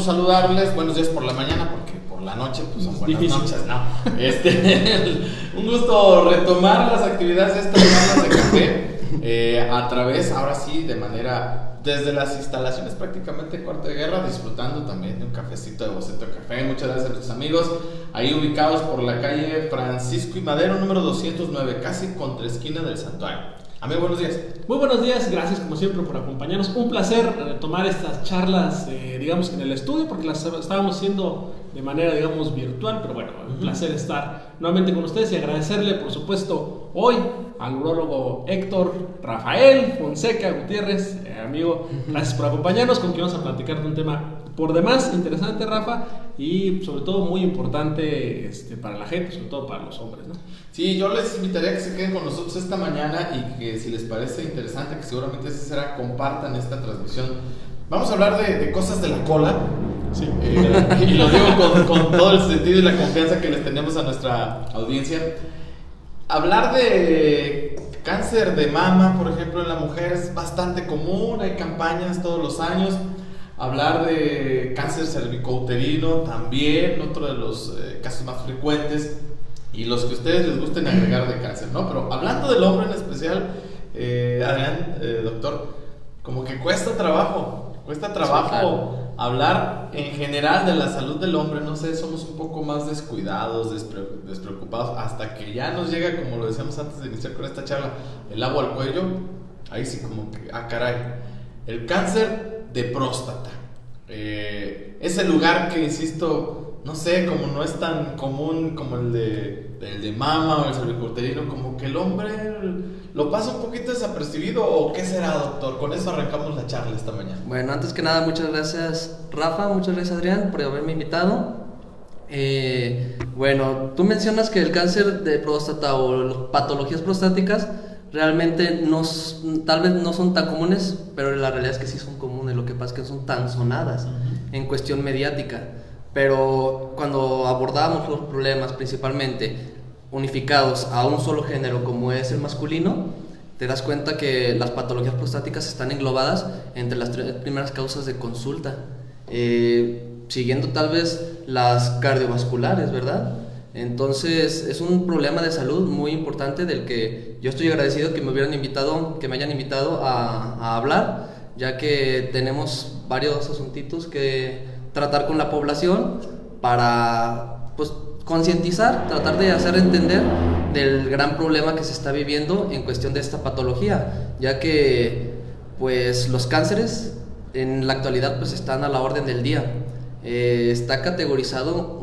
saludarles. Buenos días por la mañana, porque por la noche pues son buenas noches, ¿no? Un gusto retomar las actividades de estas jornadas de café a través, ahora sí, de manera desde las instalaciones prácticamente Cuarto de Guerra, disfrutando también de un cafecito de Boceto Café. Muchas gracias a nuestros amigos ahí ubicados por la calle Francisco y Madero, número 209, casi contra esquina del Santuario. Amigo, buenos días. Muy buenos días, gracias como siempre por acompañarnos. Un placer tomar estas charlas, digamos en el estudio, porque las estábamos haciendo de manera, digamos, virtual, pero bueno, un placer estar nuevamente con ustedes y agradecerle, por supuesto, hoy al urólogo Héctor Rafael Fonseca Gutiérrez, amigo, gracias por acompañarnos, con quien vamos a platicar de un tema por demás interesante, Rafa, y sobre todo muy importante para la gente, sobre todo para los hombres, ¿no? Sí, yo les invitaría a que se queden con nosotros esta mañana y que si les parece interesante, que seguramente así será, compartan esta transmisión. Vamos a hablar de cosas de la cola. Sí. Y lo digo con todo el sentido y la confianza que les tenemos a nuestra audiencia. Hablar de cáncer de mama, por ejemplo, en la mujer es bastante común, hay campañas todos los años. Hablar de cáncer cervicouterino también, otro de los casos más frecuentes y los que a ustedes les gusten agregar de cáncer, ¿no? Pero hablando del hombre en especial, Adrián, doctor, como que cuesta trabajo sí, claro, hablar en general de la salud del hombre. No sé, somos un poco más descuidados, despreocupados, hasta que ya nos llega, como lo decíamos antes de iniciar con esta charla, el agua al cuello. Ahí sí como que, caray, el cáncer de próstata, ese lugar que, insisto, no sé, como no es tan común como el de mama o el cervicouterino, como que el hombre lo pasa un poquito desapercibido, ¿o qué será, doctor? Con eso arrancamos la charla esta mañana. Bueno, antes que nada, muchas gracias, Rafa, muchas gracias, Adrián, por haberme invitado. Bueno, tú mencionas que el cáncer de próstata o patologías prostáticas realmente tal vez no son tan comunes, pero la realidad es que sí son comunes. Lo que pasa es que no son tan sonadas en cuestión mediática. Pero cuando abordamos los problemas principalmente unificados a un solo género como es el masculino, te das cuenta que las patologías prostáticas están englobadas entre las tres primeras causas de consulta, siguiendo tal vez las cardiovasculares, ¿verdad? Entonces es un problema de salud muy importante del que yo estoy agradecido que me hayan invitado a hablar, ya que tenemos varios asuntitos que tratar con la población para, pues, concientizar, tratar de hacer entender del gran problema que se está viviendo en cuestión de esta patología, ya que pues los cánceres en la actualidad pues están a la orden del día. Está categorizado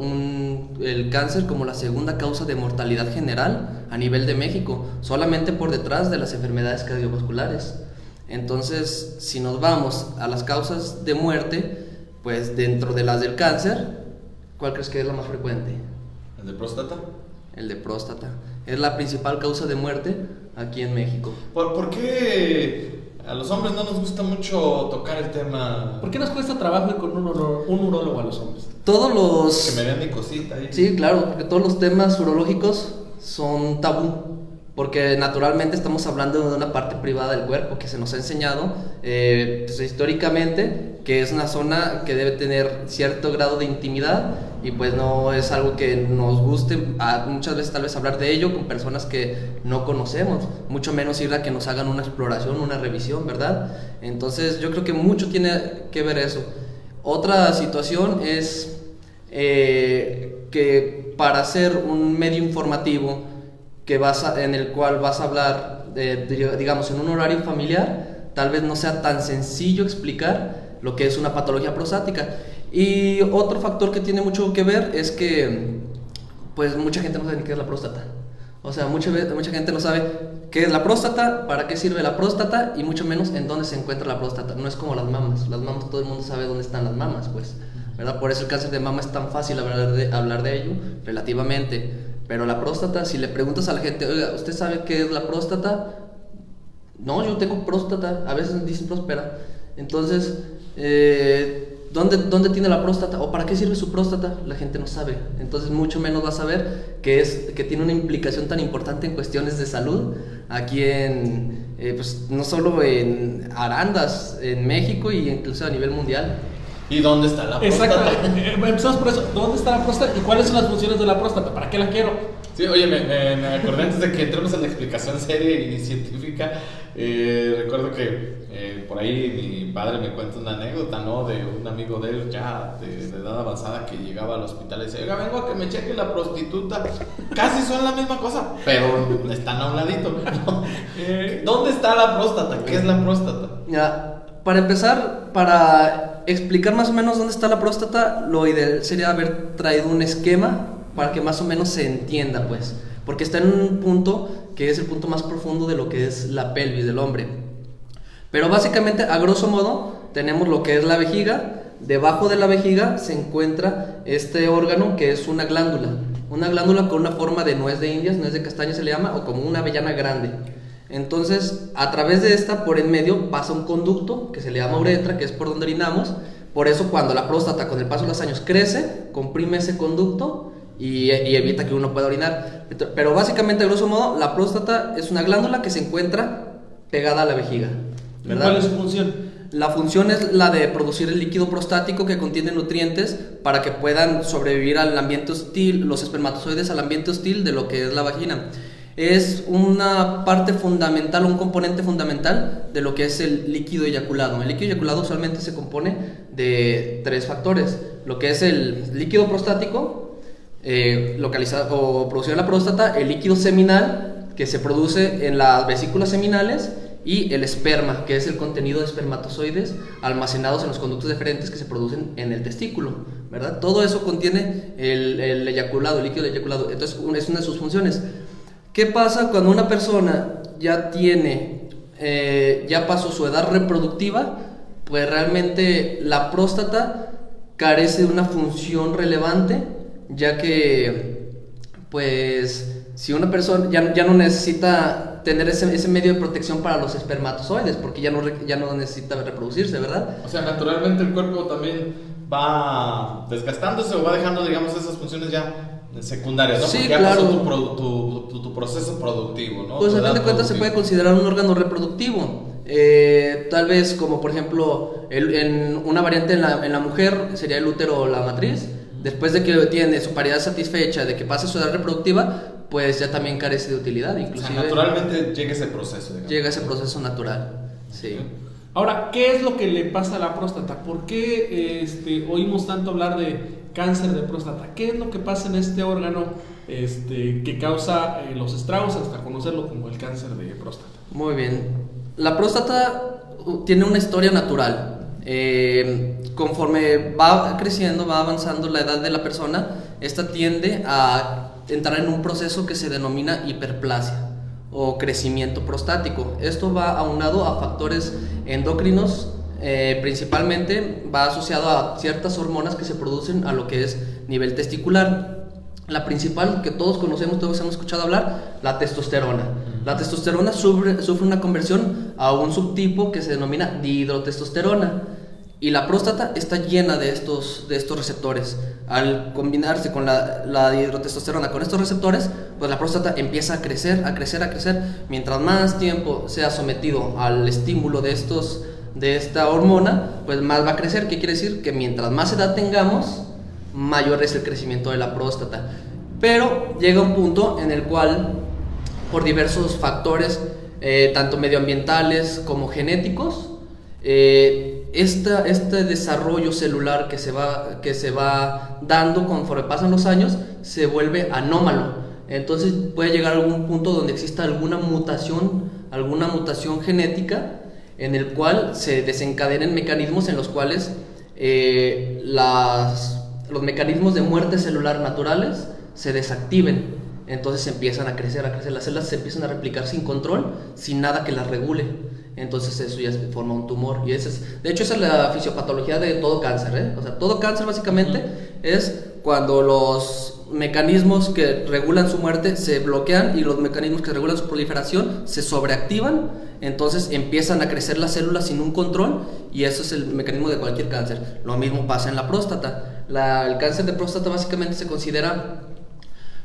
el cáncer como la segunda causa de mortalidad general a nivel de México, solamente por detrás de las enfermedades cardiovasculares. Entonces, si nos vamos a las causas de muerte, pues dentro de las del cáncer, ¿cuál crees que es la más frecuente? ¿El de próstata? El de próstata. Es la principal causa de muerte aquí en México. ¿Por qué a los hombres no nos gusta mucho tocar el tema? ¿Por qué nos cuesta trabajo ir con un urólogo a los hombres? Todos los... Que me vean mi cosita ahí. Sí, claro, porque todos los temas urológicos son tabú, porque naturalmente estamos hablando de una parte privada del cuerpo que se nos ha enseñado pues, históricamente, que es una zona que debe tener cierto grado de intimidad, y pues no es algo que nos guste muchas veces tal vez hablar de ello con personas que no conocemos, mucho menos ir a que nos hagan una exploración, una revisión, ¿verdad? Entonces yo creo que mucho tiene que ver eso. Otra situación es que para hacer un medio informativo en el cual vas a hablar, digamos, en un horario familiar, tal vez no sea tan sencillo explicar lo que es una patología prostática. Y otro factor que tiene mucho que ver es que pues mucha gente no sabe ni qué es la próstata. O sea, mucha gente no sabe qué es la próstata, para qué sirve la próstata, y mucho menos en dónde se encuentra la próstata. No es como las mamas. Las mamas, todo el mundo sabe dónde están las mamas, pues, ¿verdad? Por eso el cáncer de mama es tan fácil hablar de ello, relativamente. Pero la próstata, si le preguntas a la gente, oiga, ¿usted sabe qué es la próstata? No, yo tengo próstata. A veces dicen próspera. Entonces, ¿dónde tiene la próstata? ¿O para qué sirve su próstata? La gente no sabe. Entonces mucho menos va a saber que tiene una implicación tan importante en cuestiones de salud aquí pues no solo en Arandas, en México, y incluso a nivel mundial. ¿Y dónde está la Exacto. próstata? Empezamos por eso. ¿Dónde está la próstata y cuáles son las funciones de la próstata? ¿Para qué la quiero? Sí, oye, me acordé antes de que entremos en la explicación seria y científica. Recuerdo que por ahí mi padre me cuenta una anécdota, ¿no? De un amigo de él ya de edad avanzada que llegaba al hospital y decía, oiga, vengo a que me cheque la prostituta. Casi son la misma cosa, pero están a un ladito, ¿no? ¿Dónde está la próstata? ¿Qué es la próstata? Mira, para empezar, para explicar más o menos dónde está la próstata, lo ideal sería haber traído un esquema para que más o menos se entienda, pues, porque está en un punto que es el punto más profundo de lo que es la pelvis del hombre. Pero básicamente, a grosso modo, tenemos lo que es la vejiga. Debajo de la vejiga se encuentra este órgano que es una glándula con una forma de nuez de indias, nuez de castaña se le llama, o como una avellana grande. Entonces, a través de esta, por en medio, pasa un conducto que se le llama uretra, que es por donde orinamos. Por eso, cuando la próstata con el paso de los años crece, comprime ese conducto y evita que uno pueda orinar. Pero básicamente, a grosso modo, la próstata es una glándula que se encuentra pegada a la vejiga, ¿verdad? ¿Cuál es su función? La función es la de producir el líquido prostático que contiene nutrientes para que puedan sobrevivir al ambiente hostil, los espermatozoides al ambiente hostil de lo que es la vagina. Es una parte fundamental, un componente fundamental de lo que es el líquido eyaculado. El líquido eyaculado usualmente se compone de 3 factores: lo que es el líquido prostático, localizado o producido en la próstata, el líquido seminal que se produce en las vesículas seminales, y el esperma, que es el contenido de espermatozoides almacenados en los conductos deferentes que se producen en el testículo, ¿verdad? Todo eso contiene el eyaculado, el líquido eyaculado. Entonces, es una de sus funciones. ¿Qué pasa cuando una persona ya tiene, ya pasó su edad reproductiva? Pues realmente la próstata carece de una función relevante, ya que, pues, si una persona ya no necesita tener ese medio de protección para los espermatozoides, porque ya no necesita reproducirse, ¿verdad? O sea, naturalmente el cuerpo también va desgastándose o va dejando, digamos, esas funciones ya secundarias, ¿no? Sí, porque ya claro. pasó tu proceso productivo, ¿no? Pues a fin de cuentas se puede considerar un órgano reproductivo. Tal vez como por ejemplo en una variante en la mujer sería el útero o la matriz. Después de que tiene su paridad satisfecha, de que pase su edad reproductiva, pues ya también carece de utilidad, inclusive. O sea, naturalmente llega ese proceso, digamos. Llega ese proceso natural, sí. Ahora, ¿qué es lo que le pasa a la próstata? ¿Por qué oímos tanto hablar de cáncer de próstata? ¿Qué es lo que pasa en este órgano que causa los estragos hasta conocerlo como el cáncer de próstata? Muy bien. La próstata tiene una historia natural. Conforme va creciendo, va avanzando la edad de la persona, esta tiende a entrar en un proceso que se denomina hiperplasia o crecimiento prostático. Esto va aunado a factores endocrinos, principalmente va asociado a ciertas hormonas que se producen a lo que es nivel testicular. La principal que todos conocemos, todos hemos escuchado hablar, la testosterona. La testosterona sufre una conversión a un subtipo que se denomina dihidrotestosterona. Y la próstata está llena de estos receptores. Al combinarse con la dihidrotestosterona con estos receptores, pues la próstata empieza a crecer, a crecer, a crecer. Mientras más tiempo sea sometido al estímulo de esta hormona, pues más va a crecer. ¿Qué quiere decir? Que mientras más edad tengamos, mayor es el crecimiento de la próstata. Pero llega un punto en el cual, por diversos factores, tanto medioambientales como genéticos, este desarrollo celular que se va dando conforme pasan los años se vuelve anómalo. Entonces puede llegar a algún punto donde exista alguna mutación genética en el cual se desencadenen mecanismos en los cuales los mecanismos de muerte celular naturales se desactiven. Entonces empiezan a crecer, las células se empiezan a replicar sin control, sin nada que las regule. Entonces eso ya forma un tumor. Y de hecho esa es la fisiopatología de todo cáncer, O sea, todo cáncer básicamente es cuando los mecanismos que regulan su muerte se bloquean y los mecanismos que regulan su proliferación se sobreactivan. Entonces empiezan a crecer las células sin un control, y eso es el mecanismo de cualquier cáncer. Lo mismo pasa en la próstata. El cáncer de próstata básicamente se considera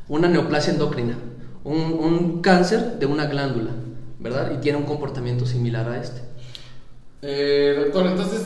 una neoplasia endocrina, un cáncer de una glándula, ¿verdad? Y tiene un comportamiento similar a este. Doctor, entonces,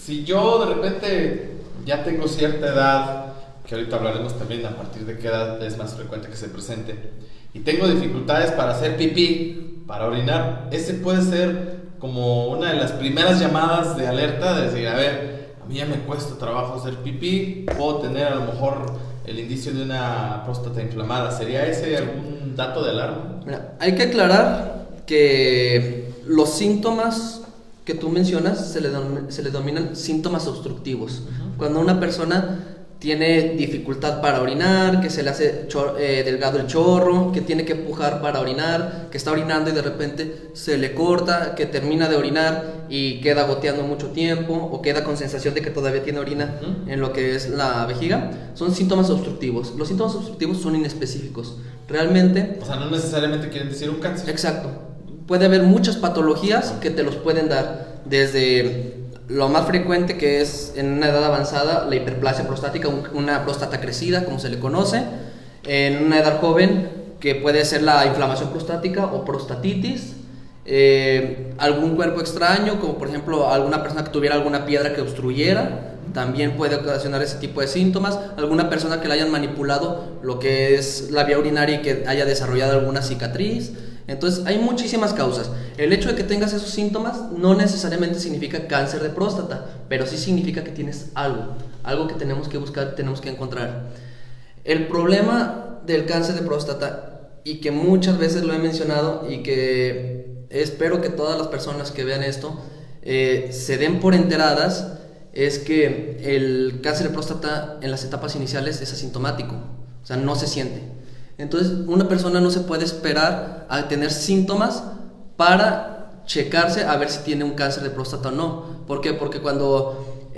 si yo de repente ya tengo cierta edad, que ahorita hablaremos también a partir de qué edad es más frecuente que se presente, y tengo dificultades para hacer pipí, para orinar, ese puede ser como una de las primeras llamadas de alerta, de decir, a ver, a mí ya me cuesta trabajo hacer pipí, puedo tener a lo mejor el indicio de una próstata inflamada. ¿Sería ese algún dato de alarma? Mira, hay que aclarar que los síntomas que tú mencionas se le denominan síntomas obstructivos. Cuando una persona tiene dificultad para orinar, que se le hace delgado el chorro, que tiene que empujar para orinar, que está orinando y de repente se le corta, que termina de orinar y queda goteando mucho tiempo, o queda con sensación de que todavía tiene orina en lo que es la vejiga, son síntomas obstructivos. Los síntomas obstructivos son inespecíficos. Realmente... O sea, no necesariamente quieren decir un cáncer. Exacto. Puede haber muchas patologías que te los pueden dar, desde lo más frecuente, que es en una edad avanzada, la hiperplasia prostática, una próstata crecida, como se le conoce. En una edad joven, que puede ser la inflamación prostática o prostatitis. Algún cuerpo extraño, como por ejemplo alguna persona que tuviera alguna piedra que obstruyera, también puede ocasionar ese tipo de síntomas. Alguna persona que le hayan manipulado lo que es la vía urinaria y que haya desarrollado alguna cicatriz. Entonces hay muchísimas causas. El hecho de que tengas esos síntomas no necesariamente significa cáncer de próstata, pero sí significa que tienes algo que tenemos que buscar, tenemos que encontrar. El problema del cáncer de próstata, y que muchas veces lo he mencionado y que espero que todas las personas que vean esto se den por enteradas, es que el cáncer de próstata en las etapas iniciales es asintomático, o sea, no se siente. Entonces, una persona no se puede esperar a tener síntomas para checarse a ver si tiene un cáncer de próstata o no. ¿Por qué? Porque cuando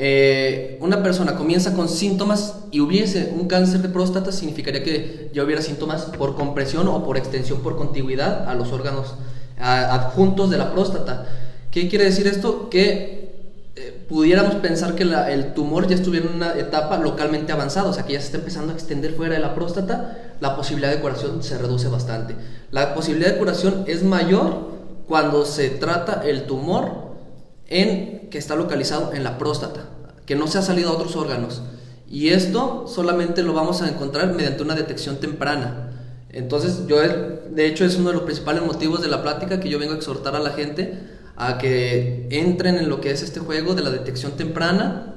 una persona comienza con síntomas y hubiese un cáncer de próstata, significaría que ya hubiera síntomas por compresión o por extensión, por contigüidad a los órganos adjuntos de la próstata. ¿Qué quiere decir esto? Que pudiéramos pensar que el tumor ya estuviera en una etapa localmente avanzada, o sea que ya se está empezando a extender fuera de la próstata. La posibilidad de curación se reduce bastante. La posibilidad de curación es mayor cuando se trata el tumor que está localizado en la próstata, que no se ha salido a otros órganos, y esto solamente lo vamos a encontrar mediante una detección temprana. Entonces de hecho es uno de los principales motivos de la plática, que yo vengo a exhortar a la gente a que entren en lo que es este juego de la detección temprana,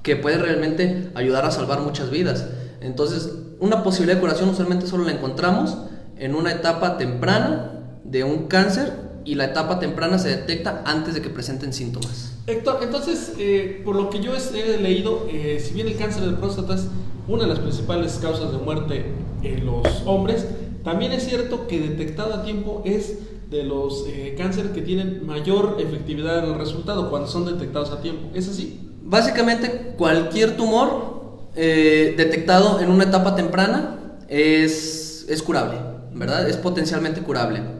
que puede realmente ayudar a salvar muchas vidas. Entonces, una posibilidad de curación usualmente solo la encontramos en una etapa temprana de un cáncer, y la etapa temprana se detecta antes de que presenten síntomas. Héctor, entonces, por lo que yo he leído, si bien el cáncer de próstata es una de las principales causas de muerte en los hombres, también es cierto que detectado a tiempo es de los cánceres que tienen mayor efectividad en el resultado cuando son detectados a tiempo. ¿Es así? Básicamente, cualquier tumor detectado en una etapa temprana es curable, ¿verdad? Es potencialmente curable.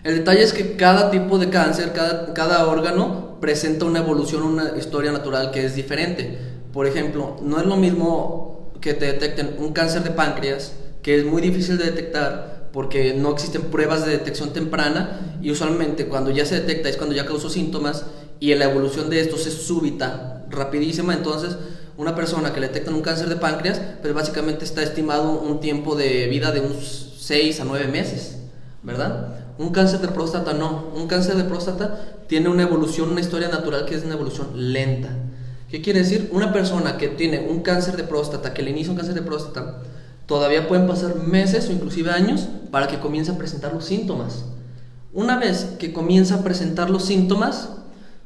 El detalle es que cada tipo de cáncer, cada órgano presenta una evolución, una historia natural que es diferente. Por ejemplo, no es lo mismo que te detecten un cáncer de páncreas, que es muy difícil de detectar porque no existen pruebas de detección temprana, y usualmente cuando ya se detecta es cuando ya causó síntomas, y la evolución de estos es súbita, rapidísima. Entonces, una persona que le detectan un cáncer de páncreas, pues básicamente está estimado un tiempo de vida de unos 6 a 9 meses, ¿verdad? Un cáncer de próstata no. Un cáncer de próstata tiene una evolución, una historia natural que es una evolución lenta. ¿Qué quiere decir? Una persona que tiene un cáncer de próstata, que le inicia un cáncer de próstata, todavía pueden pasar meses o inclusive años para que comience a presentar los síntomas. Una vez que comienza a presentar los síntomas,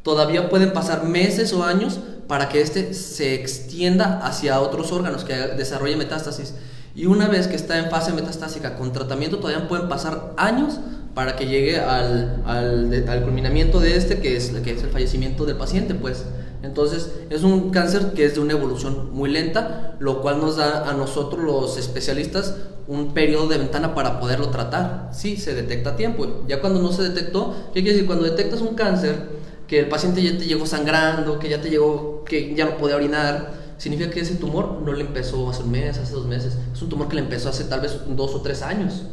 todavía pueden pasar meses o años para que este se extienda hacia otros órganos, que desarrolle metástasis. Y una vez que está en fase metastásica con tratamiento, todavía pueden pasar años para que llegue al culminamiento de que es el fallecimiento del paciente, pues. Entonces, es un cáncer que es de una evolución muy lenta, lo cual nos da a nosotros los especialistas un periodo de ventana para poderlo tratar. Sí, se detecta a tiempo. Ya cuando no se detectó, ¿qué quiere decir? Cuando detectas un cáncer, que el paciente ya te llegó sangrando, que ya te llegó, que ya no podía orinar, significa que ese tumor no le empezó hace un mes, hace 2 meses. Es un tumor que le empezó hace tal vez 2 o 3 años.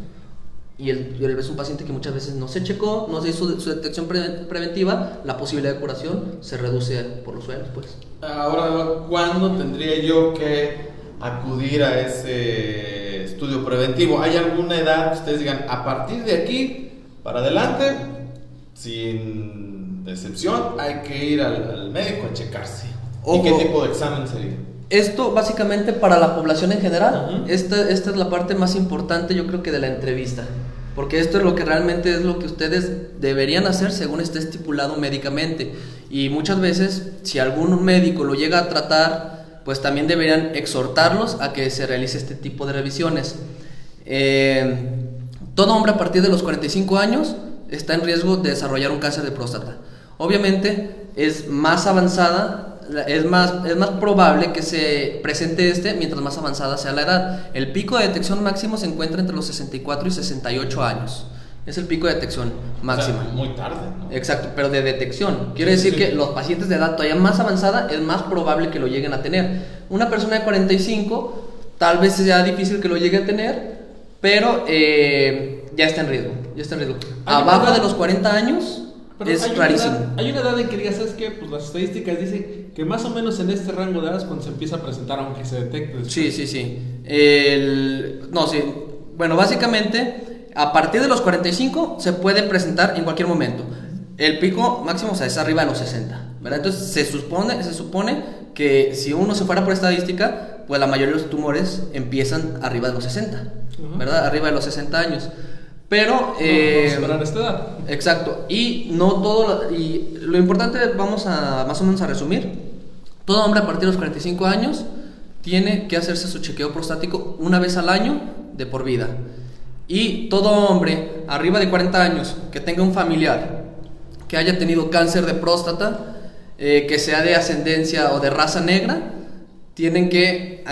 y él es un paciente que muchas veces no se checó, no se hizo su detección preventiva, la posibilidad de curación se reduce por los suelos, pues. Ahora, ¿cuándo tendría yo que acudir a ese estudio preventivo? ¿Hay alguna edad que ustedes digan, a partir de aquí para adelante, sin excepción, hay que ir al médico a checarse? Ojo. ¿Y qué tipo de examen sería? Esto básicamente para la población en general. Esta es la parte más importante, yo creo, que de la entrevista, porque esto es lo que realmente es lo que ustedes deberían hacer según esté estipulado médicamente. Y muchas veces, si algún médico lo llega a tratar, pues también deberían exhortarlos a que se realice este tipo de revisiones. Todo hombre a partir de los 45 años está en riesgo de desarrollar un cáncer de próstata. Obviamente es más avanzada, es más probable que se presente mientras más avanzada sea la edad. El pico de detección máximo se encuentra entre los 64 y 68 años. Es el pico de detección máximo. O sea, muy tarde, ¿no? Exacto, pero de detección. Quiere decir que los pacientes de edad todavía más avanzada es más probable que lo lleguen a tener. Una persona de 45 tal vez sea difícil que lo llegue a tener, pero ya está en riesgo. Abajo de los 40 años es rarísimo. Hay una edad en que digas, ¿sabes qué? Pues las estadísticas dicen que más o menos en este rango de edad es cuando se empieza a presentar, aunque se detecte después. Sí. Bueno, básicamente, a partir de los 45 se puede presentar en cualquier momento. El pico máximo, o sea, es arriba de los 60, ¿verdad? Entonces se supone que si uno se fuera por estadística, pues la mayoría de los tumores empiezan arriba de los 60, ¿verdad? Arriba de los 60 años. Pero esperar esta edad. Exacto. Y no todo, y lo importante, vamos a más o menos a resumir. Todo hombre a partir de los 45 años tiene que hacerse su chequeo prostático una vez al año de por vida. Y todo hombre arriba de 40 años que tenga un familiar que haya tenido cáncer de próstata, que sea de ascendencia o de raza negra, tienen que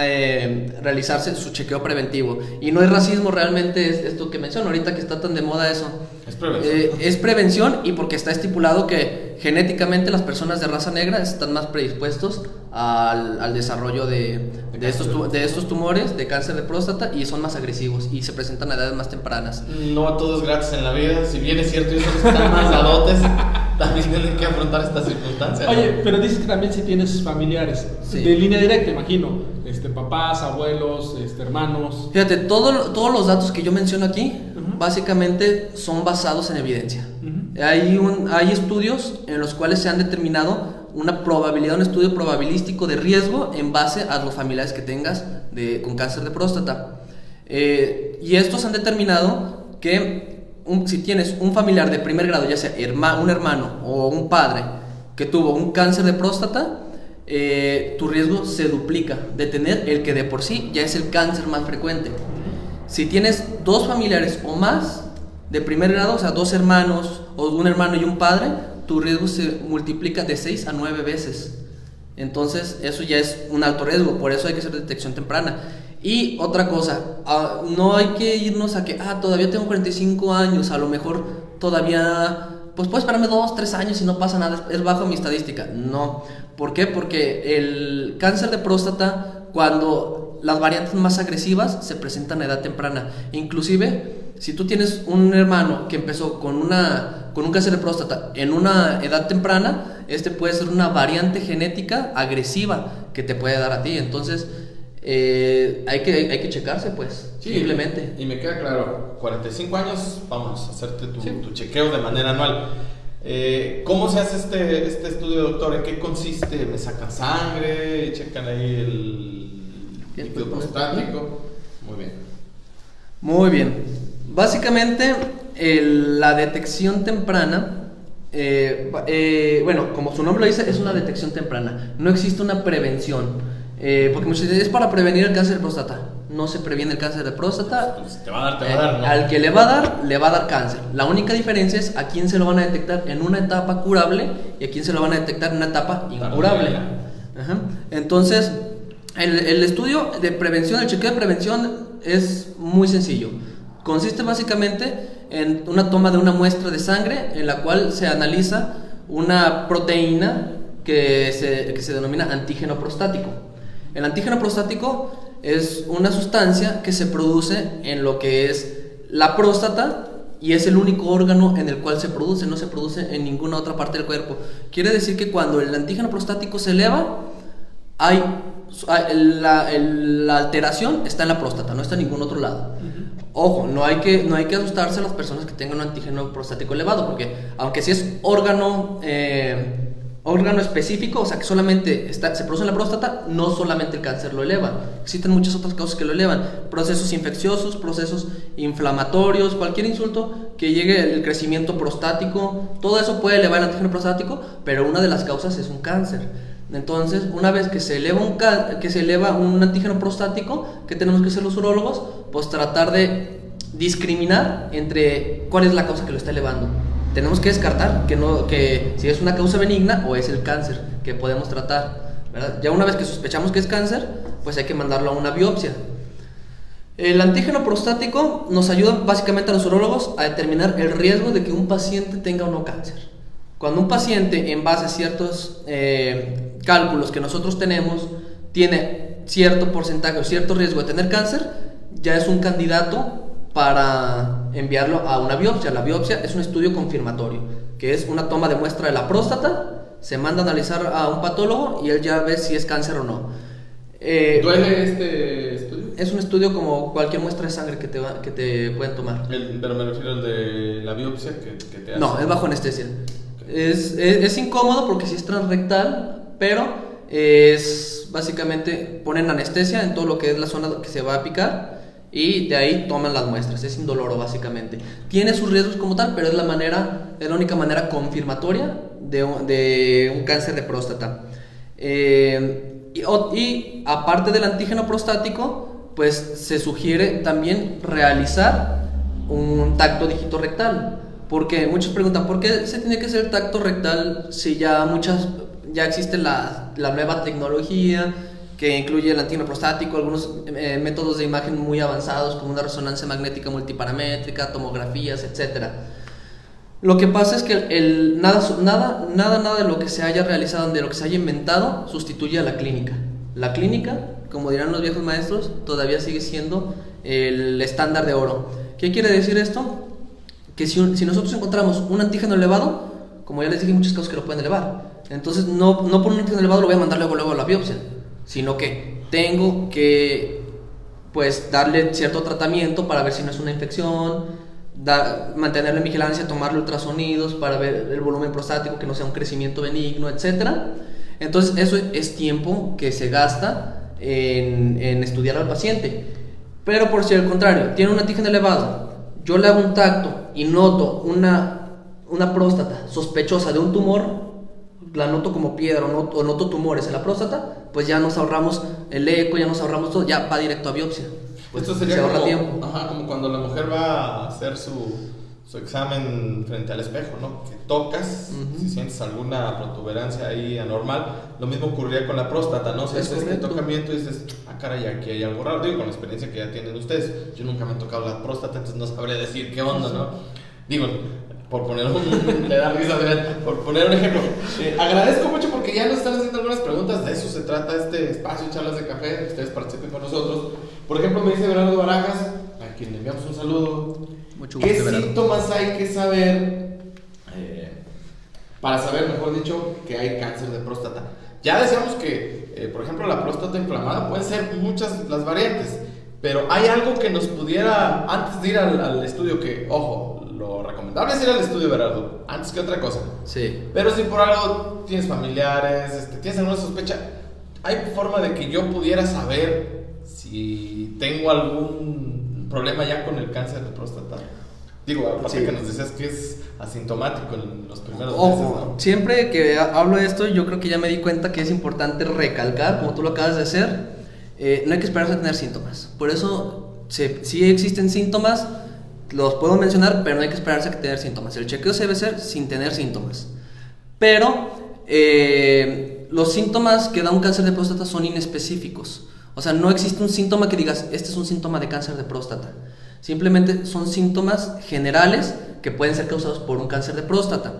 realizarse su chequeo preventivo. Y no es racismo, realmente es esto que menciono ahorita, que está tan de moda eso. Es prevención. Es prevención, y porque está estipulado que genéticamente las personas de raza negra están más predispuestos al desarrollo de estos tumores de cáncer de próstata, y son más agresivos y se presentan a edades más tempranas. No a todos gratis en la vida. Si bien es cierto, ellos están más dadotes, también tienen que afrontar estas circunstancias. Oye, pero dices que también si tienes familiares, sí, de línea directa, imagino, papás, abuelos, hermanos. Fíjate, todos los datos que yo menciono aquí, básicamente son basados en evidencia. Hay estudios en los cuales se han determinado una probabilidad, un estudio probabilístico de riesgo en base a los familiares que tengas con cáncer de próstata. Y estos han determinado que si tienes un familiar de primer grado, ya sea un hermano o un padre que tuvo un cáncer de próstata, tu riesgo se duplica de tener el que de por sí ya es el cáncer más frecuente. Si tienes dos familiares o más de primer grado, o sea, dos hermanos o un hermano y un padre, tu riesgo se multiplica de 6 a 9 veces. Entonces eso ya es un alto riesgo, por eso hay que hacer detección temprana. Y otra cosa, no hay que irnos a que todavía tengo 45 años, a lo mejor todavía, pues puedo esperarme 2-3 años y no pasa nada, es bajo mi estadística. No, ¿por qué? Porque el cáncer de próstata, cuando las variantes más agresivas se presentan a edad temprana. Inclusive, si tú tienes un hermano que empezó con un cáncer de próstata en una edad temprana, puede ser una variante genética agresiva que te puede dar a ti. Entonces hay que checarse, pues, sí, simplemente. Y me queda claro, 45 años, vamos a hacerte tu chequeo de manera anual. ¿Cómo se hace este estudio, doctor? ¿En qué consiste? ¿Me sacan sangre? ¿Checan ahí el líquido prostático? Muy bien. Básicamente, la detección temprana, bueno, como su nombre lo dice, es una detección temprana. No existe una prevención. Porque muchas veces es para prevenir el cáncer de próstata. No se previene el cáncer de próstata. Pues te va a dar, ¿no? Al que le va a dar cáncer. La única diferencia es a quién se lo van a detectar en una etapa curable y a quién se lo van a detectar en una etapa incurable. Entonces, el estudio de prevención, el chequeo de prevención es muy sencillo. Consiste básicamente en una toma de una muestra de sangre en la cual se analiza una proteína que se denomina antígeno prostático. El antígeno prostático es una sustancia que se produce en lo que es la próstata y es el único órgano en el cual se produce, no se produce en ninguna otra parte del cuerpo. Quiere decir que cuando el antígeno prostático se eleva, la alteración está en la próstata, no está en ningún otro lado. Ojo, no hay que asustarse a las personas que tengan un antígeno prostático elevado, porque aunque sí es órgano específico, o sea que solamente se produce en la próstata, no solamente el cáncer lo eleva, existen muchas otras causas que lo elevan, procesos infecciosos, procesos inflamatorios, cualquier insulto que llegue el crecimiento prostático, todo eso puede elevar el antígeno prostático, pero una de las causas es un cáncer. Entonces, una vez que se eleva un antígeno prostático, ¿qué tenemos que hacer los urólogos? Pues tratar de discriminar entre cuál es la causa que lo está elevando. Tenemos que descartar que si es una causa benigna o es el cáncer que podemos tratar, ¿verdad? Ya una vez que sospechamos que es cáncer, pues hay que mandarlo a una biopsia. El antígeno prostático nos ayuda básicamente a los urólogos a determinar el riesgo de que un paciente tenga o no cáncer. Cuando un paciente, en base a ciertos cálculos que nosotros tenemos, tiene cierto porcentaje o cierto riesgo de tener cáncer, ya es un candidato para enviarlo a una biopsia. La biopsia es un estudio confirmatorio, que es una toma de muestra de la próstata, se manda a analizar a un patólogo y él ya ve si es cáncer o no. ¿Duele este estudio? Es un estudio como cualquier muestra de sangre que te pueden tomar. Pero me refiero al de la biopsia que te hace. No, es bajo anestesia. Es incómodo porque sí es transrectal, pero es básicamente ponen anestesia en todo lo que es la zona que se va a picar y de ahí toman las muestras. Es indoloro básicamente. Tiene sus riesgos como tal, pero es la única manera confirmatoria de un cáncer de próstata. Y aparte del antígeno prostático, pues se sugiere también realizar un tacto digitorectal. Porque muchos preguntan, ¿por qué se tiene que hacer el tacto rectal si ya existe la nueva tecnología que incluye el antígeno prostático, algunos métodos de imagen muy avanzados como una resonancia magnética multiparamétrica, tomografías, etc.? Lo que pasa es que nada de lo que se haya realizado, de lo que se haya inventado, sustituye a la clínica. La clínica, como dirán los viejos maestros, todavía sigue siendo el estándar de oro. ¿Qué quiere decir esto? Que si nosotros encontramos un antígeno elevado, como ya les dije, hay muchos casos que lo pueden elevar. Entonces, no por un antígeno elevado lo voy a mandar luego a la biopsia, sino que tengo que pues darle cierto tratamiento para ver si no es una infección, mantenerlo en vigilancia, tomarle ultrasonidos para ver el volumen prostático, que no sea un crecimiento benigno, etc. Entonces, eso es tiempo que se gasta en estudiar al paciente. Pero por si al contrario, tiene un antígeno elevado, yo le hago un tacto y noto una próstata sospechosa de un tumor, la noto como piedra o noto tumores en la próstata, pues ya nos ahorramos el eco, ya nos ahorramos todo, ya va directo a biopsia. Pues esto sería se ahorra como, tiempo. Como cuando la mujer va a hacer su examen frente al espejo, ¿no? Que tocas, si sientes alguna protuberancia ahí anormal, lo mismo ocurriría con la próstata, ¿no? Si haces este tocamiento y dices, caray, aquí hay algo raro. Digo, con la experiencia que ya tienen ustedes, yo nunca me he tocado la próstata, entonces no sabré decir qué onda, ¿no? Digo, por poner le da risa, por poner un ejemplo. Agradezco mucho porque ya nos están haciendo algunas preguntas, de eso se trata este espacio, charlas de café, ustedes participen con nosotros. Por ejemplo, me dice Bernardo Barajas, a quien le enviamos un saludo. Mucho gusto, ¿Qué Bernardo. síntomas hay que saber para saber, mejor dicho, que hay cáncer de próstata? Ya decíamos que, por ejemplo, la próstata inflamada pueden ser muchas las variantes, pero hay algo que nos pudiera, antes de ir al estudio, que, ojo, lo recomendable es ir al estudio, Berardo, antes que otra cosa. Sí. Pero si por algo tienes familiares, tienes alguna sospecha, ¿hay forma de que yo pudiera saber si tengo algún problema ya con el cáncer de próstata? Digo, aparte que nos decías que es asintomático en los primeros meses, ¿no? Siempre que hablo de esto, yo creo que ya me di cuenta que es importante recalcar, como tú lo acabas de hacer, no hay que esperarse a tener síntomas. Por eso, sí existen síntomas, los puedo mencionar, pero no hay que esperarse a tener síntomas. El chequeo se debe hacer sin tener síntomas. Pero los síntomas que da un cáncer de próstata son inespecíficos. O sea, no existe un síntoma que digas, este es un síntoma de cáncer de próstata. Simplemente son síntomas generales que pueden ser causados por un cáncer de próstata.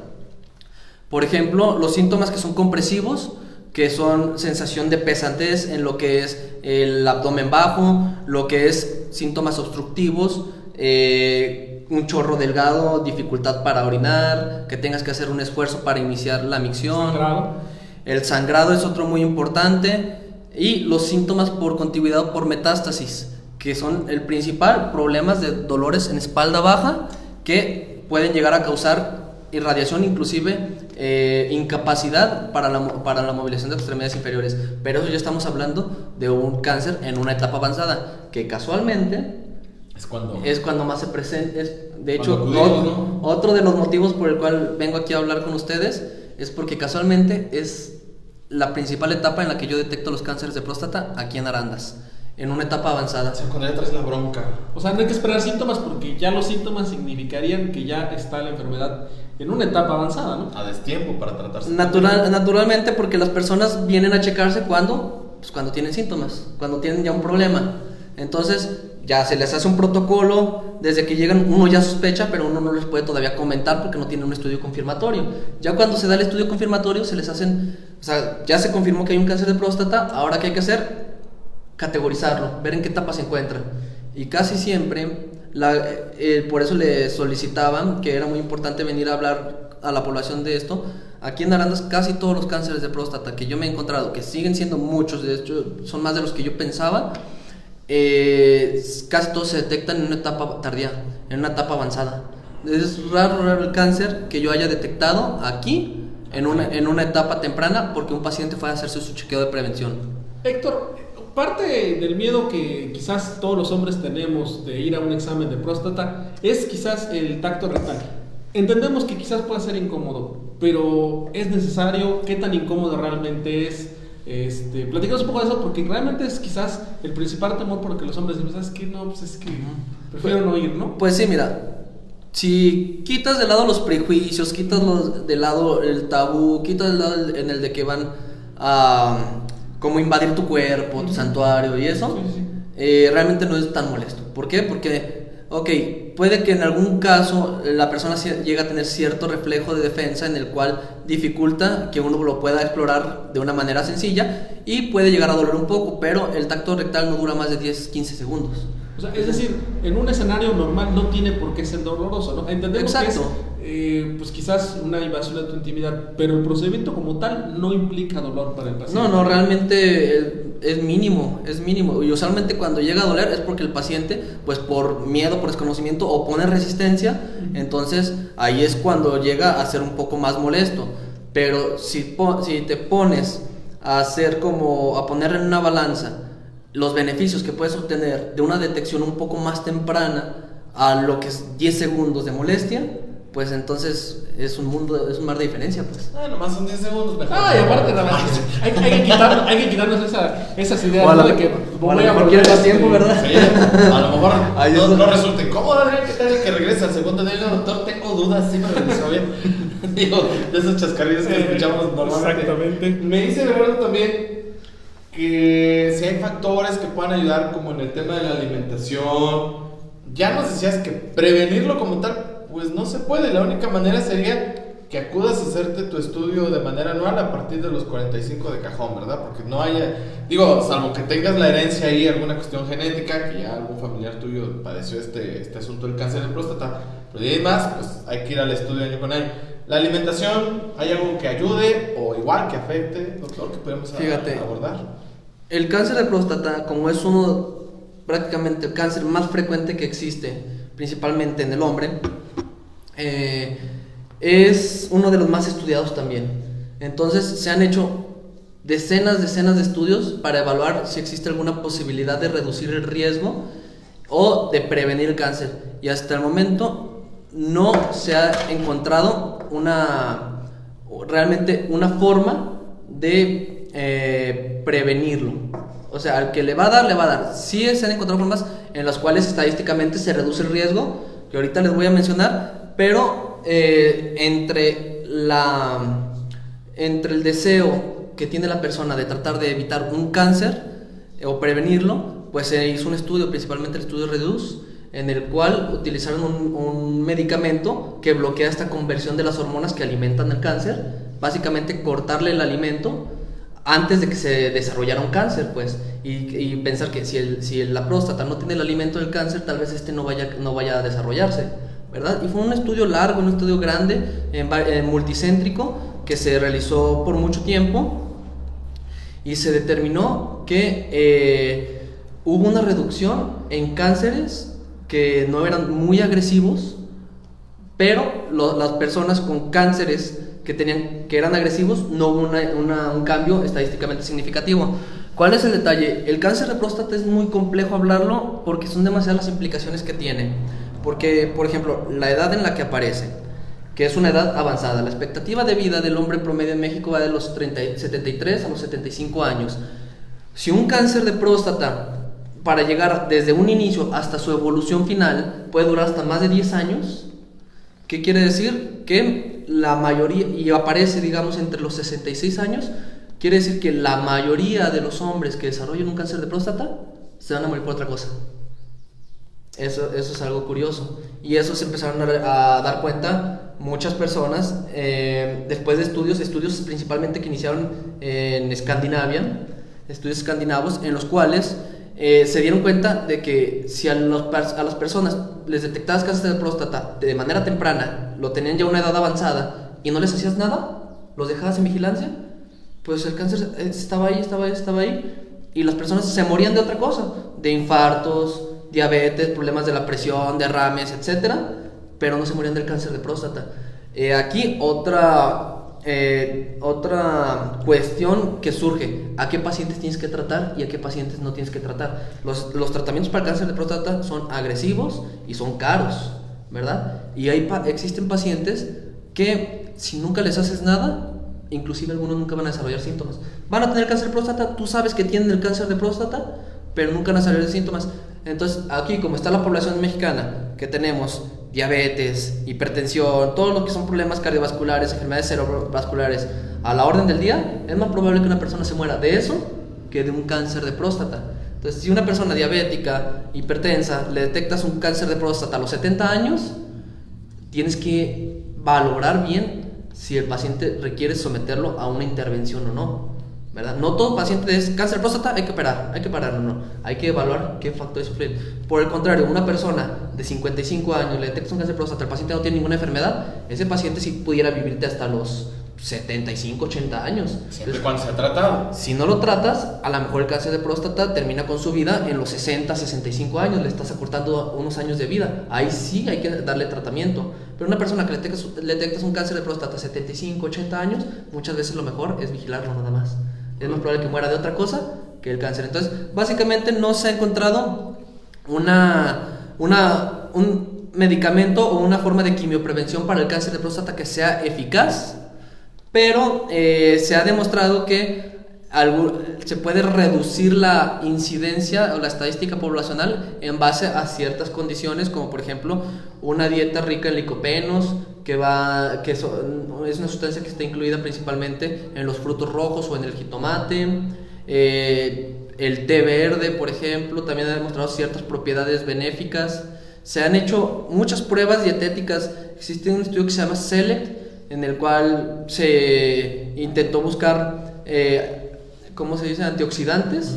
Por ejemplo, los síntomas que son compresivos, que son sensación de pesadez en lo que es el abdomen bajo, lo que es síntomas obstructivos, un chorro delgado, dificultad para orinar, que tengas que hacer un esfuerzo para iniciar la micción. Sangrado. El sangrado es otro muy importante, y los síntomas por contigüidad o por metástasis, que son el principal, problemas de dolores en espalda baja que pueden llegar a causar irradiación, inclusive incapacidad para la movilización de extremidades inferiores. Pero eso ya estamos hablando de un cáncer en una etapa avanzada, que casualmente es cuando más se presenta. De hecho, otro de los motivos por el cual vengo aquí a hablar con ustedes es porque casualmente es la principal etapa en la que yo detecto los cánceres de próstata aquí en Arandas, en una etapa avanzada. O sea, cuando ya traes la bronca. O sea, no hay que esperar síntomas, porque ya los síntomas significarían que ya está la enfermedad en una etapa avanzada, ¿no? A destiempo para tratarse. Naturalmente, porque las personas vienen a checarse cuando tienen síntomas, cuando tienen ya un problema. Entonces ya se les hace un protocolo, desde que llegan uno ya sospecha, pero uno no les puede todavía comentar porque no tiene un estudio confirmatorio. Ya cuando se da el estudio confirmatorio se les hacen, o sea, ya se confirmó que hay un cáncer de próstata, ahora ¿qué hay que hacer? Categorizarlo, ver en qué etapa se encuentra. Y casi siempre, por eso le solicitaban que era muy importante venir a hablar a la población de esto. Aquí en Arandas casi todos los cánceres de próstata que yo me he encontrado, que siguen siendo muchos, de hecho son más de los que yo pensaba, casi todos se detectan en una etapa tardía, en una etapa avanzada. Es raro el cáncer que yo haya detectado aquí en una etapa temprana, porque un paciente fue a hacerse su chequeo de prevención. Héctor, parte del miedo que quizás todos los hombres tenemos de ir a un examen de próstata es quizás el tacto rectal. Entendemos que quizás pueda ser incómodo, pero ¿es necesario? ¿Qué tan incómodo realmente es? Platicamos un poco de eso, porque realmente es quizás el principal temor por el que los hombres dicen, ¿sabes qué? No, pues es que prefiero no ir, ¿no? Pues sí, mira, si quitas de lado los prejuicios, quitas de lado el tabú, quitas de lado en el de que van a como invadir tu cuerpo, tu santuario y eso, realmente no es tan molesto. ¿Por qué? Porque, puede que en algún caso la persona llegue a tener cierto reflejo de defensa en el cual dificulta que uno lo pueda explorar de una manera sencilla y puede llegar a doler un poco, pero el tacto rectal no dura más de 10-15 segundos. O sea, es decir, en un escenario normal no tiene por qué ser doloroso, ¿no? Entendemos Exacto. que es, pues quizás una invasión de tu intimidad, pero el procedimiento como tal no implica dolor para el paciente. No, realmente es mínimo, y usualmente cuando llega a doler es porque el paciente, pues por miedo, por desconocimiento, opone resistencia, entonces ahí es cuando llega a ser un poco más molesto. Pero si te pones a poner en una balanza los beneficios que puedes obtener de una detección un poco más temprana a lo que es 10 segundos de molestia, pues entonces es un mar de diferencia, pues. Nomás son 10 segundos mejor. Y aparte hay que quitarnos esas ideas, o ¿no? De que voy a volver más tiempo, ¿verdad? Sí, a lo mejor no resulta incómodo. ¿Qué tal que regrese al segundo día? Doctor, tengo dudas, sí me regresó bien. Digo, de esos chascarrillos que escuchamos normalmente. Exactamente. Me dice Roberto también que si hay factores que puedan ayudar, como en el tema de la alimentación. Ya nos decías que prevenirlo como tal, pues no se puede. La única manera sería que acudas a hacerte tu estudio de manera anual a partir de los 45 de cajón, ¿verdad? Porque no haya, salvo que tengas la herencia ahí, alguna cuestión genética, que ya algún familiar tuyo padeció este asunto del cáncer de próstata, pero de ahí más, pues hay que ir al estudio año con año. La alimentación, ¿hay algo que ayude o igual que afecte, doctor, que podemos abordar? El cáncer de próstata, como es prácticamente el cáncer más frecuente que existe, principalmente en el hombre, es uno de los más estudiados también. Entonces se han hecho decenas de estudios para evaluar si existe alguna posibilidad de reducir el riesgo o de prevenir el cáncer, y hasta el momento no se ha encontrado realmente una forma de prevenirlo. O sea, al que le va a dar. Sí se han encontrado formas en las cuales estadísticamente se reduce el riesgo, que ahorita les voy a mencionar, pero entre el deseo que tiene la persona de tratar de evitar un cáncer o prevenirlo, pues se hizo un estudio, principalmente el estudio REDUCE, en el cual utilizaron un medicamento que bloquea esta conversión de las hormonas que alimentan el cáncer. Básicamente cortarle el alimento antes de que se desarrollara un cáncer, pues, y pensar que si la próstata no tiene el alimento del cáncer, tal vez no vaya a desarrollarse, ¿verdad? Y fue un estudio largo, un estudio grande, multicéntrico, que se realizó por mucho tiempo, y se determinó que hubo una reducción en cánceres que no eran muy agresivos, pero las personas con cánceres que eran agresivos, no hubo un cambio estadísticamente significativo. ¿Cuál es el detalle? El cáncer de próstata es muy complejo hablarlo porque son demasiadas las implicaciones que tiene. Porque, por ejemplo, la edad en la que aparece, que es una edad avanzada, la expectativa de vida del hombre promedio en México va de los 73 a los 75 años. Si un cáncer de próstata, para llegar desde un inicio hasta su evolución final, puede durar hasta más de 10 años, ¿qué quiere decir? Que la mayoría, y aparece digamos entre los 66 años, quiere decir que la mayoría de los hombres que desarrollan un cáncer de próstata se van a morir por otra cosa. Eso es algo curioso, y eso se empezaron a dar cuenta muchas personas después de estudios principalmente que iniciaron en Escandinavia, estudios escandinavos en los cuales se dieron cuenta de que si a las personas les detectabas cáncer de próstata de manera temprana, lo tenían ya a una edad avanzada y no les hacías nada, los dejabas en vigilancia, pues el cáncer estaba ahí, y las personas se morían de otra cosa, de infartos, diabetes, problemas de la presión, derrames, etcétera, pero no se morían del cáncer de próstata. Aquí otra cuestión que surge: ¿a qué pacientes tienes que tratar y a qué pacientes no tienes que tratar? Los tratamientos para el cáncer de próstata son agresivos y son caros, ¿verdad? Y existen pacientes que si nunca les haces nada, inclusive algunos nunca van a desarrollar síntomas. Van a tener cáncer de próstata, tú sabes que tienen el cáncer de próstata, pero nunca van a desarrollar síntomas. Entonces aquí, como está la población mexicana, que tenemos diabetes, hipertensión, todo lo que son problemas cardiovasculares, enfermedades cerebrovasculares a la orden del día, es más probable que una persona se muera de eso que de un cáncer de próstata. Entonces, si una persona diabética, hipertensa, le detectas un cáncer de próstata a los 70 años, tienes que valorar bien si el paciente requiere someterlo a una intervención o no, ¿verdad? No todo paciente es cáncer de próstata, hay que operar, no. Hay que evaluar qué factores sufrir. Por el contrario, una persona de 55 años le detectas un cáncer de próstata, el paciente no tiene ninguna enfermedad, ese paciente sí pudiera vivirte hasta los 75, 80 años. Siempre cuando se ha tratado. Si no lo tratas, a lo mejor el cáncer de próstata termina con su vida en los 60, 65 años, le estás acortando unos años de vida. Ahí sí hay que darle tratamiento. Pero una persona que le detectas un cáncer de próstata a 75, 80 años, muchas veces lo mejor es vigilarlo nada más. Es más probable que muera de otra cosa que el cáncer. Entonces, básicamente no se ha encontrado un medicamento o una forma de quimioprevención para el cáncer de próstata que sea eficaz, pero se ha demostrado que se puede reducir la incidencia o la estadística poblacional en base a ciertas condiciones, como por ejemplo una dieta rica en licopenos, es una sustancia que está incluida principalmente en los frutos rojos o en el jitomate. El té verde, por ejemplo, también ha demostrado ciertas propiedades benéficas. Se han hecho muchas pruebas dietéticas. Existe un estudio que se llama SELECT, en el cual se intentó buscar antioxidantes,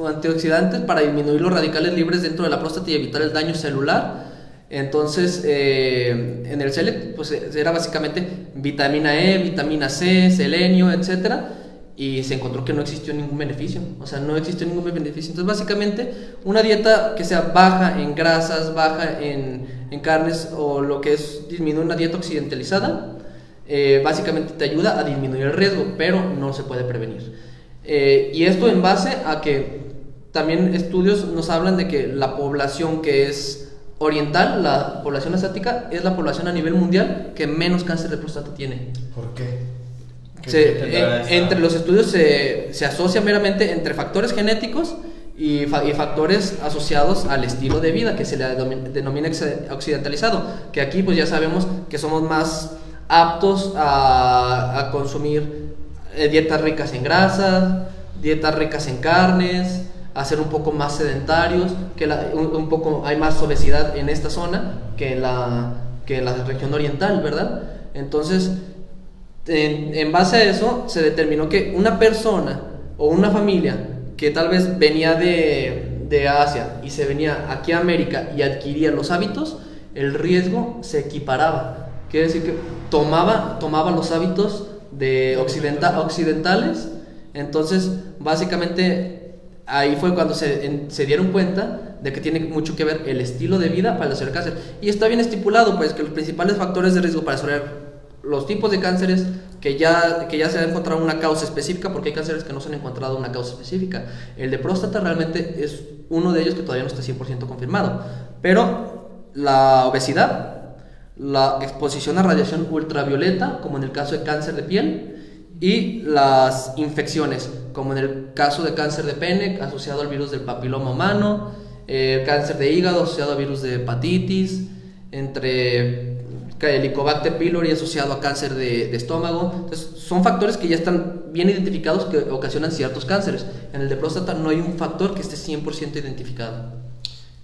antioxidantes para disminuir los radicales libres dentro de la próstata y evitar el daño celular. Entonces, en el SELECT, pues era básicamente vitamina E, vitamina C, selenio, etcétera, y se encontró que no existió ningún beneficio. Entonces, básicamente, una dieta que sea baja en grasas, baja en carnes, o lo que es disminuir una dieta occidentalizada, básicamente te ayuda a disminuir el riesgo, pero no se puede prevenir. Y esto en base a que también estudios nos hablan de que la población que es oriental, la población asiática, es la población a nivel mundial que menos cáncer de próstata tiene. ¿Por qué? Entre los estudios se asocia meramente entre factores genéticos y factores asociados al estilo de vida, que se le denomina occidentalizado, que aquí pues ya sabemos que somos más aptos a consumir dietas ricas en grasas, dietas ricas en carnes, a ser un poco más sedentarios, hay más obesidad en esta zona que en la región oriental, ¿verdad? Entonces, en base a eso se determinó que una persona o una familia que tal vez venía de Asia y se venía aquí a América y adquiría los hábitos, el riesgo se equiparaba. Quiere decir que tomaba los hábitos de occidentales. Entonces básicamente ahí fue cuando se dieron cuenta de que tiene mucho que ver el estilo de vida para desarrollar cáncer. Y está bien estipulado, pues, que los principales factores de riesgo para desarrollar los tipos de cánceres que ya se ha encontrado una causa específica, porque hay cánceres que no se han encontrado una causa específica. El de próstata realmente es uno de ellos que todavía no está 100% confirmado. Pero la obesidad, la exposición a radiación ultravioleta, como en el caso de cáncer de piel, y las infecciones, como en el caso de cáncer de pene asociado al virus del papiloma humano, cáncer de hígado asociado al virus de hepatitis, entre Helicobacter pylori asociado a cáncer de estómago. Entonces, son factores que ya están bien identificados que ocasionan ciertos cánceres. En el de próstata no hay un factor que esté 100% identificado.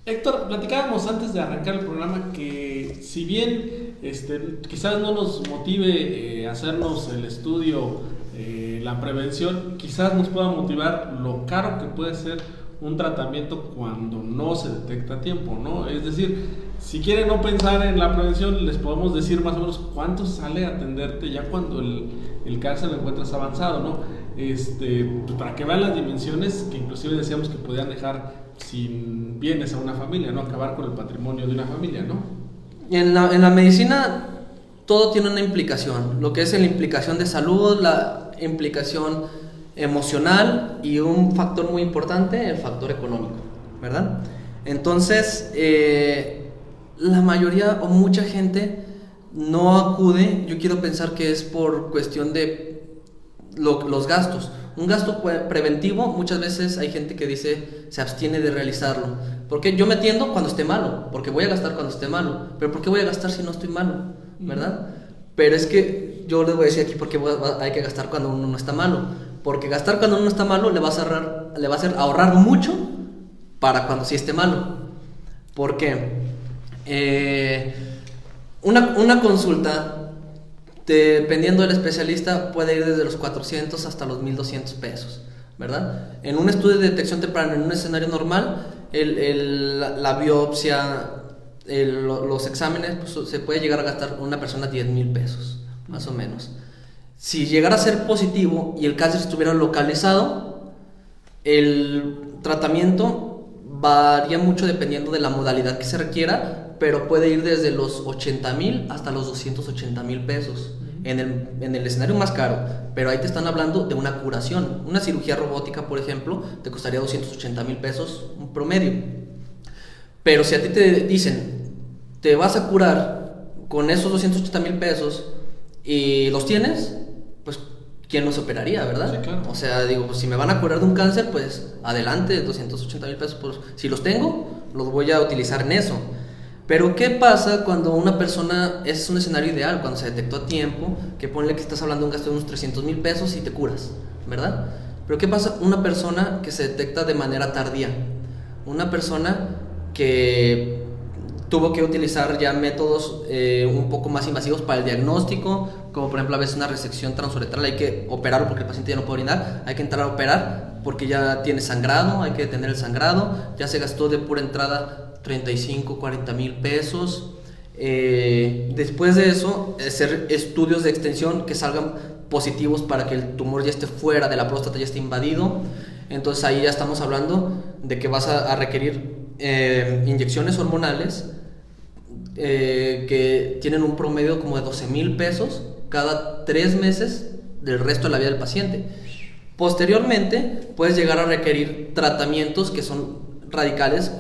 Héctor, platicábamos antes de arrancar el programa que si bien quizás no nos motive hacernos el estudio, la prevención, quizás nos pueda motivar lo caro que puede ser un tratamiento cuando no se detecta a tiempo, ¿no? Es decir, si quieren no pensar en la prevención, les podemos decir más o menos cuánto sale atenderte ya cuando el cáncer lo encuentras avanzado, ¿no? Pues para que vean las dimensiones que inclusive decíamos que podían dejar sin bienes a una familia, ¿no? Acabar con el patrimonio de una familia, ¿no? En la medicina todo tiene una implicación, lo que es la implicación de salud, la implicación emocional y un factor muy importante, el factor económico, ¿verdad? Entonces, la mayoría o mucha gente no acude, yo quiero pensar que es por cuestión de los gastos. Un gasto preventivo, muchas veces hay gente que dice, se abstiene de realizarlo. Porque yo me atiendo cuando esté malo, porque voy a gastar cuando esté malo. Pero ¿por qué voy a gastar si no estoy malo? ¿Verdad? Pero es que yo les voy a decir aquí por qué hay que gastar cuando uno no está malo. Porque gastar cuando uno está malo le va a hacer ahorrar mucho para cuando sí esté malo. ¿Por qué? Una consulta, dependiendo del especialista, puede ir desde los 400 hasta los 1,200 pesos, ¿verdad? En un estudio de detección temprana, en un escenario normal, la biopsia, los exámenes, pues, se puede llegar a gastar una persona 10,000 pesos, más o menos. Si llegara a ser positivo y el cáncer estuviera localizado, el tratamiento varía mucho dependiendo de la modalidad que se requiera, pero puede ir desde los 80,000 hasta los 280,000 pesos en el escenario más caro. Pero ahí te están hablando de una curación. Una cirugía robótica, por ejemplo, te costaría 280,000 pesos un promedio. Pero si a ti te dicen, te vas a curar con esos 280,000 pesos y los tienes, pues ¿quién los operaría, verdad? Sí, claro. O sea, digo, pues si me van a curar de un cáncer, pues adelante, 280,000 pesos, pues si los tengo, los voy a utilizar en eso. Pero ¿qué pasa cuando una persona, es un escenario ideal, cuando se detectó a tiempo, que ponle que estás hablando de un gasto de unos 300,000 pesos y te curas, ¿verdad? Pero ¿qué pasa una persona que se detecta de manera tardía? Una persona que tuvo que utilizar ya métodos un poco más invasivos para el diagnóstico, como por ejemplo a veces una resección transuretral, hay que operarlo porque el paciente ya no puede orinar, hay que entrar a operar porque ya tiene sangrado, hay que detener el sangrado, ya se gastó de pura entrada 35, 40,000 pesos. Después de eso, hacer estudios de extensión que salgan positivos para que el tumor ya esté fuera de la próstata, ya esté invadido. Entonces ahí ya estamos hablando de que vas a requerir inyecciones hormonales que tienen un promedio como de 12,000 pesos cada 3 meses del resto de la vida del paciente. Posteriormente puedes llegar a requerir tratamientos que son radicales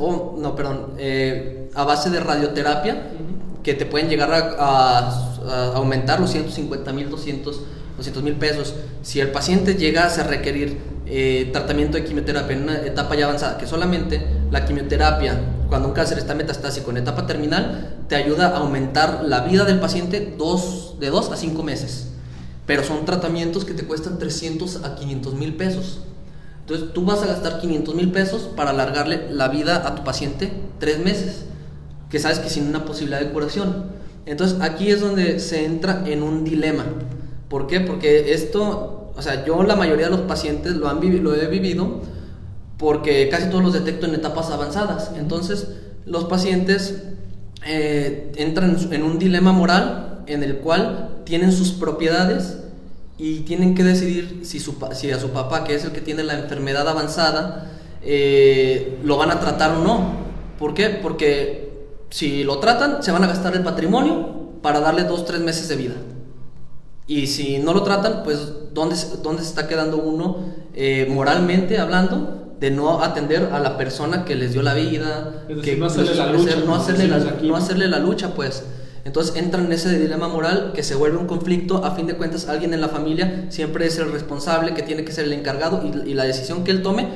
a base de radioterapia, que te pueden llegar a aumentar los 150,000, 200,000 pesos. Si el paciente llega a requerir tratamiento de quimioterapia en una etapa ya avanzada, que solamente la quimioterapia, cuando un cáncer está metastásico en etapa terminal, te ayuda a aumentar la vida del paciente de 2 a 5 meses. Pero son tratamientos que te cuestan 300 a 500,000 pesos. Entonces tú vas a gastar 500,000 pesos para alargarle la vida a tu paciente 3 meses, que sabes que sin una posibilidad de curación. Entonces aquí es donde se entra en un dilema. ¿Por qué? Porque esto O sea, yo la mayoría de los pacientes lo he vivido porque casi todos los detecto en etapas avanzadas. Entonces, los pacientes entran en un dilema moral en el cual tienen sus propiedades y tienen que decidir si a su papá, que es el que tiene la enfermedad avanzada, lo van a tratar o no. ¿Por qué? Porque si lo tratan, se van a gastar el patrimonio para darle 2-3 meses de vida. Y si no lo tratan, pues ¿dónde se está quedando uno moralmente hablando? De no atender a la persona que les dio la vida, es decir, que no hacerle la lucha, no hacerle la lucha, pues. Entonces entran en ese dilema moral que se vuelve un conflicto. A fin de cuentas, alguien en la familia siempre es el responsable, que tiene que ser el encargado, y la decisión que él tome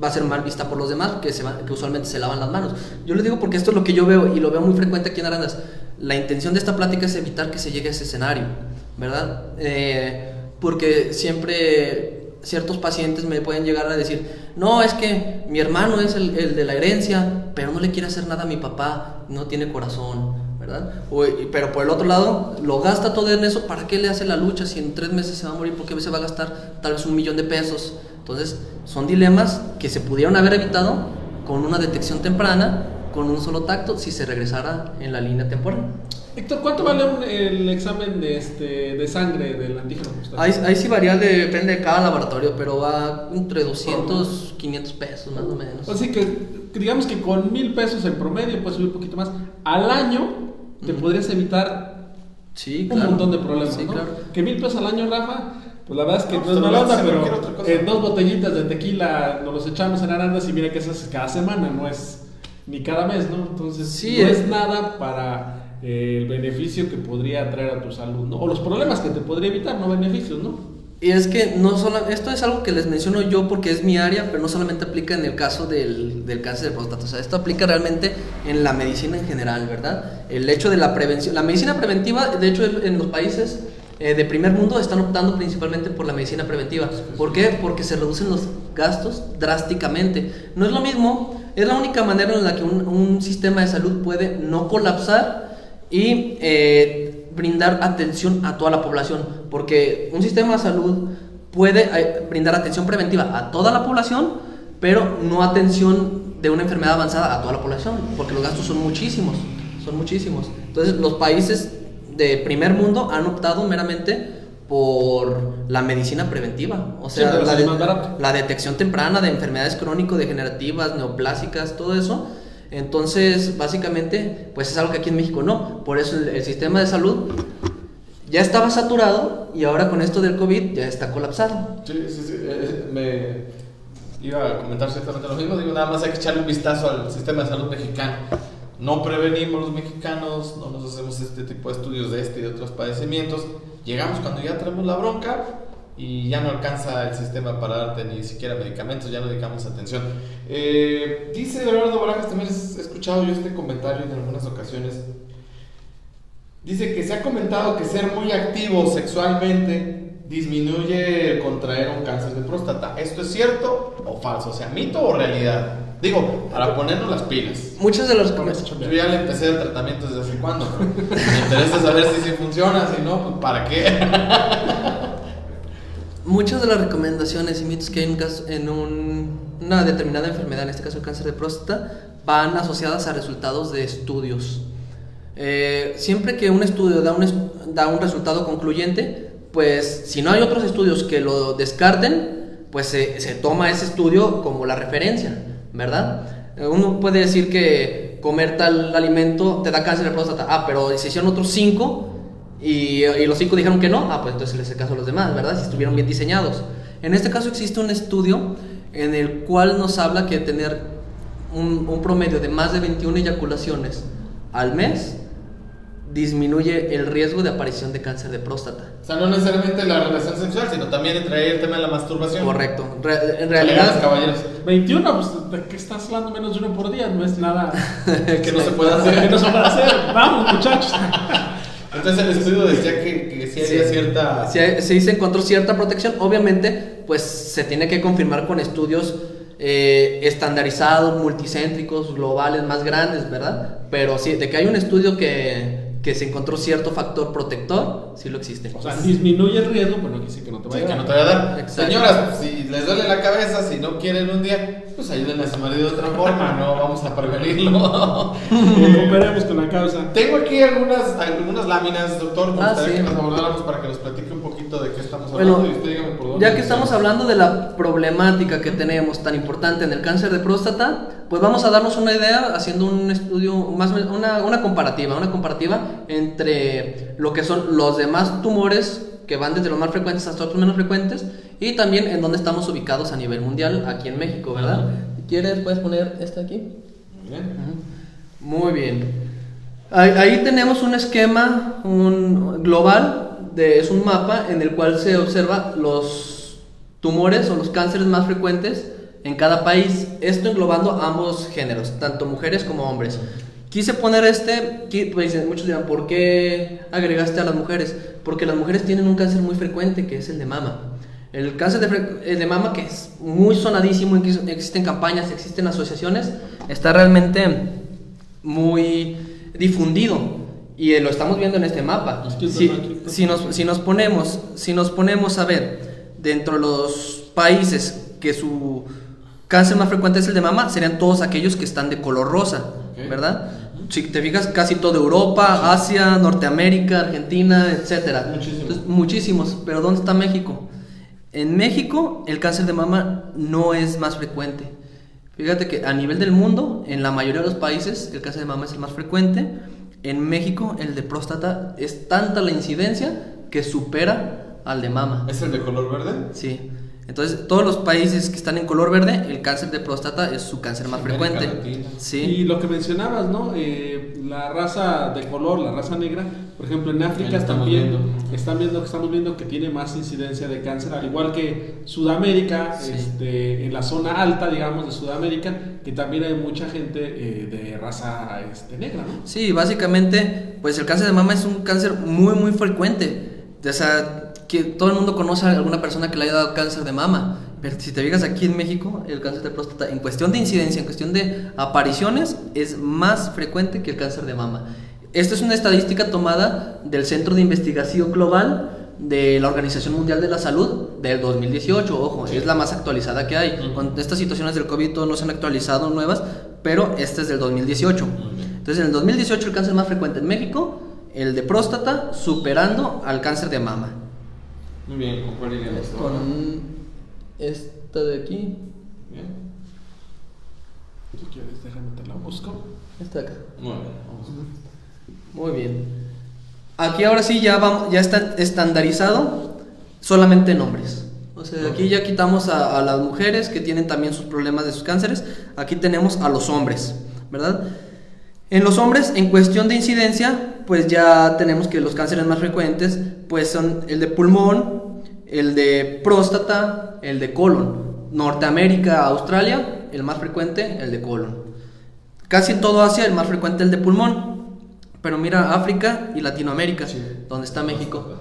va a ser mal vista por los demás, que usualmente se lavan las manos. Yo les digo porque esto es lo que yo veo, y lo veo muy frecuente aquí en Arandas. La intención de esta plática es evitar que se llegue a ese escenario, ¿verdad? Porque siempre ciertos pacientes me pueden llegar a decir: no, es que mi hermano es el de la herencia, pero no le quiere hacer nada a mi papá, no tiene corazón, ¿verdad? Pero por el otro lado, lo gasta todo en eso. ¿Para qué le hace la lucha si en 3 meses se va a morir? Porque se va a gastar tal vez $1,000,000. Entonces, son dilemas que se pudieron haber evitado con una detección temprana, con un solo tacto, si se regresara en la línea temporal. Héctor, ¿cuánto vale el examen de sangre del antígeno? Ahí sí varía, depende de cada laboratorio, pero va entre 200, 500 pesos más o menos. Así que digamos que con $1,000 en promedio, puedes subir un poquito más. Al año te podrías evitar un montón de problemas, sí, ¿no? Claro. Que $1,000 al año, Rafa, pues la verdad es que no es pues mala onda, pero en 2 botellitas de tequila nos los echamos en Arandas, y mira que eso es cada semana, no es ni cada mes, ¿no? Entonces sí, no es nada para el beneficio que podría traer a tu salud, ¿no? O los problemas que te podría evitar, no beneficios, ¿no? Y es que esto es algo que les menciono yo porque es mi área, pero no solamente aplica en el caso del cáncer de próstata. O sea, esto aplica realmente en la medicina en general, ¿verdad? El hecho de la prevención, la medicina preventiva, de hecho, en los países de primer mundo están optando principalmente por la medicina preventiva. ¿Por qué? Porque se reducen los gastos drásticamente. No es lo mismo, es la única manera en la que un sistema de salud puede no colapsar y brindar atención a toda la población, porque un sistema de salud puede brindar atención preventiva a toda la población, pero no atención de una enfermedad avanzada a toda la población, porque los gastos son muchísimos. Entonces los países de primer mundo han optado meramente por la medicina preventiva, o sea, la detección temprana de enfermedades crónico-degenerativas, neoplásicas, todo eso. Entonces, básicamente, pues es algo que aquí en México no. Por eso el sistema de salud ya estaba saturado y ahora con esto del COVID ya está colapsado. Sí. Me iba a comentar ciertamente lo mismo. Digo, nada más hay que echarle un vistazo al sistema de salud mexicano. No prevenimos los mexicanos, no nos hacemos este tipo de estudios de este y de otros padecimientos. Llegamos cuando ya tenemos la bronca y ya no alcanza el sistema para darte ni siquiera medicamentos, ya no dedicamos atención. Dice Eduardo Barajas, también he escuchado yo este comentario en algunas ocasiones. Dice que se ha comentado que ser muy activo sexualmente disminuye el contraer un cáncer de próstata. ¿Esto es cierto o falso? O sea, ¿mito o realidad? Digo, para ponernos las pilas. Muchas de las Yo ya le empecé el tratamiento desde hace cuándo, pero me interesa saber si funciona, si no, pues ¿para qué? Muchas de las recomendaciones y mitos que hay en una determinada enfermedad, en este caso el cáncer de próstata, van asociadas a resultados de estudios. Siempre que un estudio da un resultado concluyente, pues si no hay otros estudios que lo descarten, pues se toma ese estudio como la referencia, ¿verdad? Uno puede decir que comer tal alimento te da cáncer de próstata, pero se hicieron otros 5 y los 5 dijeron que no, pues entonces les hace caso a los demás, ¿verdad? Si estuvieron bien diseñados. En este caso existe un estudio en el cual nos habla que tener un promedio de más de 21 eyaculaciones al mes disminuye el riesgo de aparición de cáncer de próstata. O sea, no necesariamente la relación sexual, sino también entraría el tema de la masturbación. Correcto. En realidad, caballeros. 21, pues ¿de qué estás hablando? Menos de 1 por día, no es nada que no se pueda hacer. Que no se pueda hacer. Vamos, muchachos. Entonces el estudio decía que sí había cierta... Sí se encontró cierta protección. Obviamente, pues se tiene que confirmar con estudios estandarizados, multicéntricos, globales, más grandes, ¿verdad? Pero sí, de que hay un estudio que que se encontró cierto factor protector, sí lo existe. O sea, disminuye el riesgo, pero no dice que no te vaya a Que dar. no te vaya a dar. Exacto. Señoras, si les duele la cabeza, si no quieren un día, pues ayuden a su marido de otra forma, no vamos a prevenirlo. Cooperemos con la causa. Tengo aquí algunas láminas, doctor. Me gustaría sí. que las abordáramos para que nos platique un poquito de qué estamos hablando. Bueno, Y usted dígame por dónde. ya que estamos hablando de la problemática que tenemos tan importante en el cáncer de próstata, pues vamos a darnos una idea haciendo un estudio, una comparativa entre lo que son los demás tumores que van desde los más frecuentes hasta otros menos frecuentes y también en dónde estamos ubicados a nivel mundial aquí en México, ¿verdad? Si quieres, puedes poner esta aquí. Muy bien. Muy bien. Ahí tenemos un esquema global, es un mapa en el cual se observa los tumores o los cánceres más frecuentes en cada país, esto englobando ambos géneros, tanto mujeres como hombres. Quise poner pues muchos dirán, ¿por qué agregaste a las mujeres? Porque las mujeres tienen un cáncer muy frecuente, que es el de mama. El cáncer de mama, que es muy sonadísimo, existen campañas, existen asociaciones, está realmente muy difundido y lo estamos viendo en este mapa. Si nos ponemos a ver dentro de los países que su cáncer más frecuente es el de mama, serían todos aquellos que están de color rosa, ¿verdad? Si te fijas, casi toda Europa, Asia, Norteamérica, Argentina, etcétera. Muchísimos. Pero ¿dónde está México? En México el cáncer de mama no es más frecuente. Fíjate que a nivel del mundo, en la mayoría de los países, el cáncer de mama es el más frecuente. En México, el de próstata es tanta la incidencia que supera al de mama. ¿Es el de color verde? Sí. Entonces, todos los países que están en color verde, el cáncer de próstata es su cáncer más frecuente. Sí. Y lo que mencionabas, ¿no? La raza de color, la raza negra, por ejemplo, en África estamos viendo que tiene más incidencia de cáncer, al igual que Sudamérica, Sí. En la zona alta, digamos, de Sudamérica, que también hay mucha gente de raza negra, ¿no? Sí, básicamente, pues el cáncer de mama es un cáncer muy, muy frecuente. O sea, que todo el mundo conoce a alguna persona que le haya dado cáncer de mama. Pero si te fijas aquí en México, el cáncer de próstata, en cuestión de incidencia, en cuestión de apariciones, es más frecuente que el cáncer de mama. Esta es una estadística tomada del Centro de Investigación Global de la Organización Mundial de la Salud del 2018, ojo, es la más actualizada que hay. Con estas situaciones del COVID no se han actualizado nuevas, pero esta es del 2018. Entonces, en el 2018 el cáncer más frecuente en México, el de próstata, superando al cáncer de mama. Muy bien, ¿con cuál iríamos? Con esta de aquí. Bien. Si quieres, déjame te la busco. Esta de acá. Muy bien, vamos. Muy bien. Aquí ahora sí ya está estandarizado solamente en hombres. O sea, aquí ya quitamos a las mujeres que tienen también sus problemas de sus cánceres. Aquí tenemos a los hombres, ¿verdad? En los hombres, en cuestión de incidencia, pues ya tenemos que los cánceres más frecuentes pues son el de pulmón, el de próstata, el de colon. Norteamérica, Australia, el más frecuente, el de colon. Casi en todo Asia, el más frecuente, el de pulmón. Pero mira África y Latinoamérica, sí, donde está México,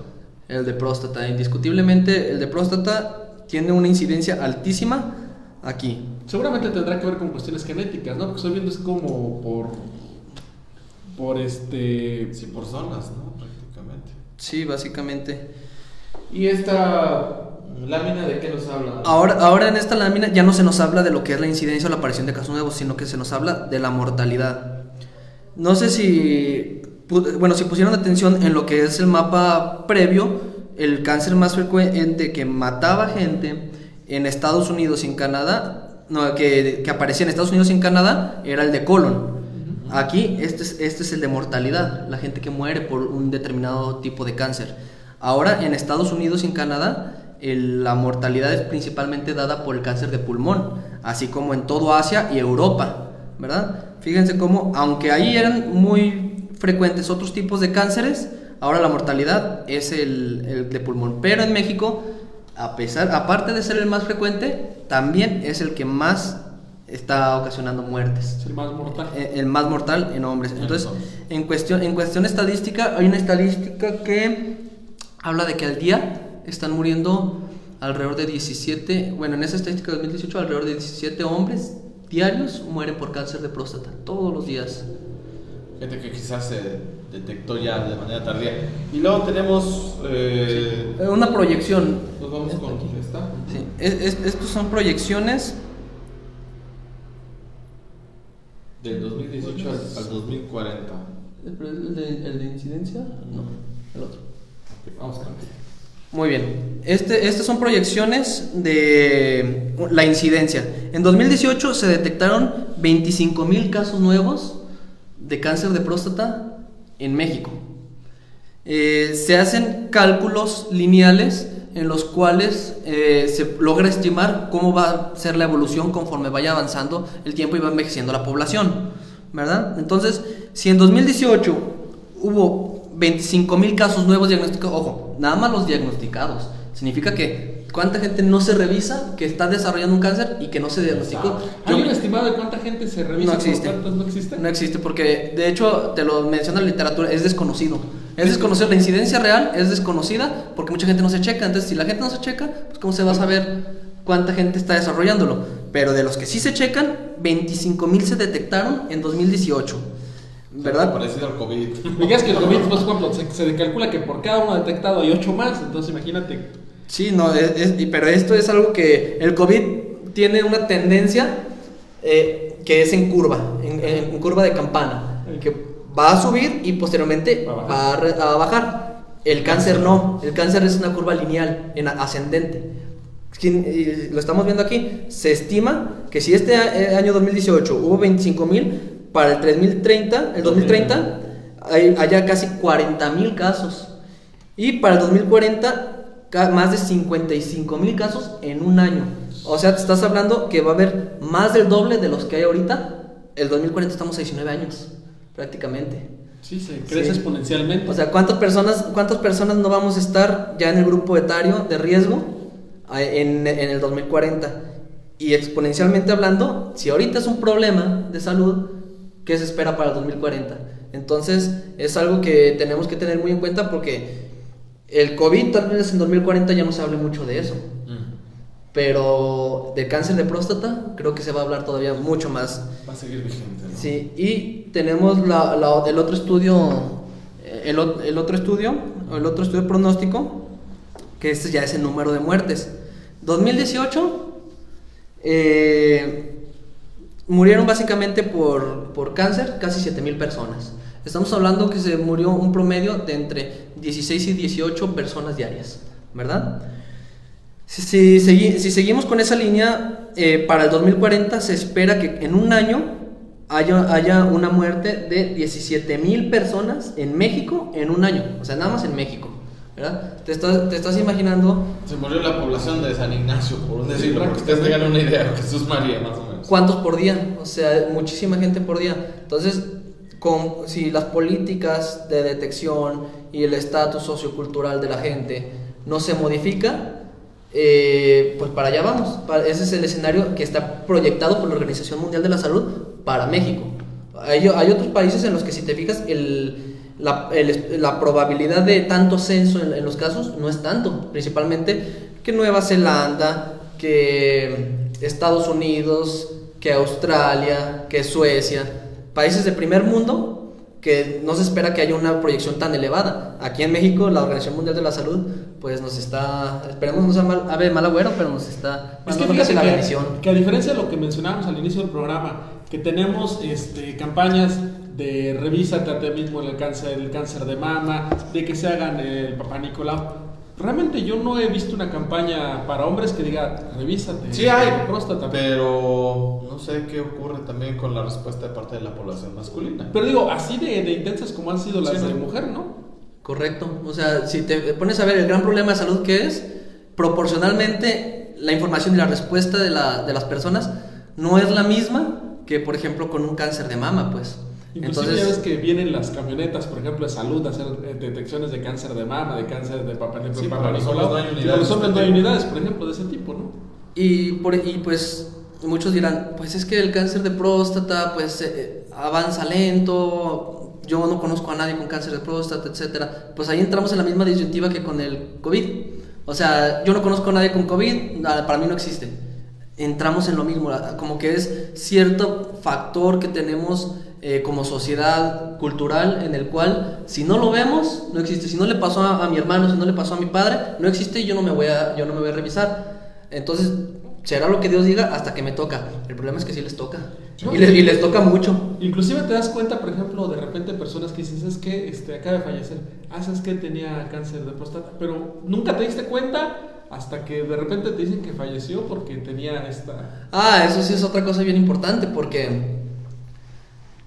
el de próstata. Indiscutiblemente, el de próstata tiene una incidencia altísima aquí. Seguramente tendrá que ver con cuestiones genéticas, ¿no? Porque estoy viendo es como Sí, por zonas, ¿no? Prácticamente. Sí, básicamente. ¿Y esta lámina de qué nos habla? Ahora en esta lámina ya no se nos habla de lo que es la incidencia o la aparición de casos nuevos, sino que se nos habla de la mortalidad. No sé si pusieron atención en lo que es el mapa previo, el cáncer más frecuente que mataba gente en Estados Unidos y en Canadá, que aparecía en Estados Unidos y en Canadá, era el de colon. Aquí este es el de mortalidad, la gente que muere por un determinado tipo de cáncer. Ahora en Estados Unidos y en Canadá la mortalidad es principalmente dada por el cáncer de pulmón, así como en todo Asia y Europa, ¿verdad? Fíjense cómo, aunque ahí eran muy frecuentes otros tipos de cánceres, ahora la mortalidad es el de pulmón. Pero en México, aparte de ser el más frecuente, también es el que más está ocasionando muertes. Es el más mortal. El más mortal en hombres. Entonces, en cuestión estadística, hay una estadística que habla de que al día están muriendo alrededor de 17, en esa estadística de 2018, alrededor de 17 hombres diarios mueren por cáncer de próstata, todos los días. Gente que quizás detectó ya de manera tardía. Y luego tenemos... Una proyección. Nos vamos con esta. Sí. Estos son proyecciones Del 2018 al 2040. ¿El de incidencia? No, el otro. Okay, vamos con Muy bien. Estas son proyecciones de la incidencia. En 2018 se detectaron 25,000 casos nuevos de cáncer de próstata en México. Se hacen cálculos lineales en los cuales se logra estimar cómo va a ser la evolución conforme vaya avanzando el tiempo y va envejeciendo la población, ¿verdad? Entonces, si en 2018 hubo 25,000 casos nuevos diagnosticados, ojo, nada más los diagnosticados, significa que cuánta gente no se revisa que está desarrollando un cáncer y que no se diagnosticó. ¿Hay un estimado de cuánta gente se revisa? No existe. ¿No existe? No existe porque, de hecho, te lo menciona la literatura, es desconocido. Es desconocido, la incidencia real es desconocida porque mucha gente no se checa. Entonces, si la gente no se checa, pues ¿cómo se va a saber cuánta gente está desarrollándolo? Pero de los que sí se checan, 25,000 se detectaron en 2018. ¿Verdad? Parecido al COVID. Digas que el COVID, por ejemplo, se calcula que por cada uno detectado hay 8 más, entonces imagínate. Sí, no, pero esto es algo que el COVID tiene una tendencia que es en curva, en curva de campana, que va a subir y posteriormente va a bajar. El cáncer no, el cáncer es una curva lineal, ascendente. Lo estamos viendo aquí. Se estima que si este año 2018 hubo 25,000, para el 2030 haya casi 40,000 casos. Y para el 2040 más de 55,000 casos en un año. O sea, te estás hablando que va a haber más del doble de los que hay ahorita. El 2040 estamos a 19 años, prácticamente. Sí, se crece exponencialmente. O sea, ¿cuántas personas no vamos a estar ya en el grupo etario de riesgo en el 2040? Y exponencialmente hablando, si ahorita es un problema de salud, ¿qué se espera para el 2040? Entonces, es algo que tenemos que tener muy en cuenta porque el COVID tal vez en 2040 ya no se hable mucho de eso. Pero de cáncer de próstata creo que se va a hablar todavía mucho más. Va a seguir vigente, ¿no? Sí, y tenemos el otro estudio, el otro estudio pronóstico, que este ya es el número de muertes. 2018 murieron básicamente por cáncer casi 7,000 personas. Estamos hablando que se murió un promedio de entre 16 y 18 personas diarias, ¿verdad? Si seguimos con esa línea, para el 2040 se espera que en un año haya una muerte de 17,000 personas en México en un año. O sea, nada más en México, ¿verdad? Te estás imaginando... Se murió la población de San Ignacio, por decirlo, para que ustedes tengan una idea. Jesús María, más o menos. ¿Cuántos por día? O sea, muchísima gente por día. Entonces, si las políticas de detección y el estatus sociocultural de la gente no se modifica, pues para allá vamos. Ese es el escenario que está proyectado por la Organización Mundial de la Salud para México. Hay otros países en los que, si te fijas, la probabilidad de tanto censo en los casos no es tanto. Principalmente que Nueva Zelanda, que Estados Unidos, que Australia, que Suecia, países de primer mundo que no se espera que haya una proyección tan elevada. Aquí en México, la Organización Mundial de la Salud, pues nos está, esperemos no sea mal agüero, pero nos está es que fíjate la bendición. Que a diferencia de lo que mencionábamos al inicio del programa, que tenemos campañas de revísate a ti mismo el cáncer de mama, de que se hagan el Papá Nicolau. Realmente yo no he visto una campaña para hombres que diga revísate. Sí hay, próstata, pero no sé qué ocurre también con la respuesta de parte de la población masculina. Pero digo, así de intensas como han sido las de mujer, ¿no? Correcto. O sea, si te pones a ver el gran problema de salud que es, proporcionalmente la información y la respuesta de las personas no es la misma que, por ejemplo, con un cáncer de mama, pues. Inclusive entonces, ya ves que vienen las camionetas, por ejemplo, de salud a hacer detecciones de cáncer de mama, de cáncer de Papá Nicolau. Sí, para los hombres no hay unidades, por ejemplo, de ese tipo, ¿no? Y pues muchos dirán, pues es que el cáncer de próstata pues avanza lento, yo no conozco a nadie con cáncer de próstata, etcétera. Pues ahí entramos en la misma disyuntiva que con el COVID. O sea, yo no conozco a nadie con COVID, para mí no existe. Entramos en lo mismo, como que es cierto factor que tenemos como sociedad cultural en el cual si no lo vemos, no existe. Si no le pasó a mi hermano, si no le pasó a mi padre, no existe y yo no me voy a revisar. Entonces, será lo que Dios diga hasta que me toca. El problema es que sí les toca. Y les toca mucho. Inclusive te das cuenta, por ejemplo, de repente personas que dicen, ¿sabes qué? Acaba de fallecer. ¿Sabes qué? Tenía cáncer de próstata. Pero nunca te diste cuenta hasta que de repente te dicen que falleció porque tenía esta... Eso sí es otra cosa bien importante, porque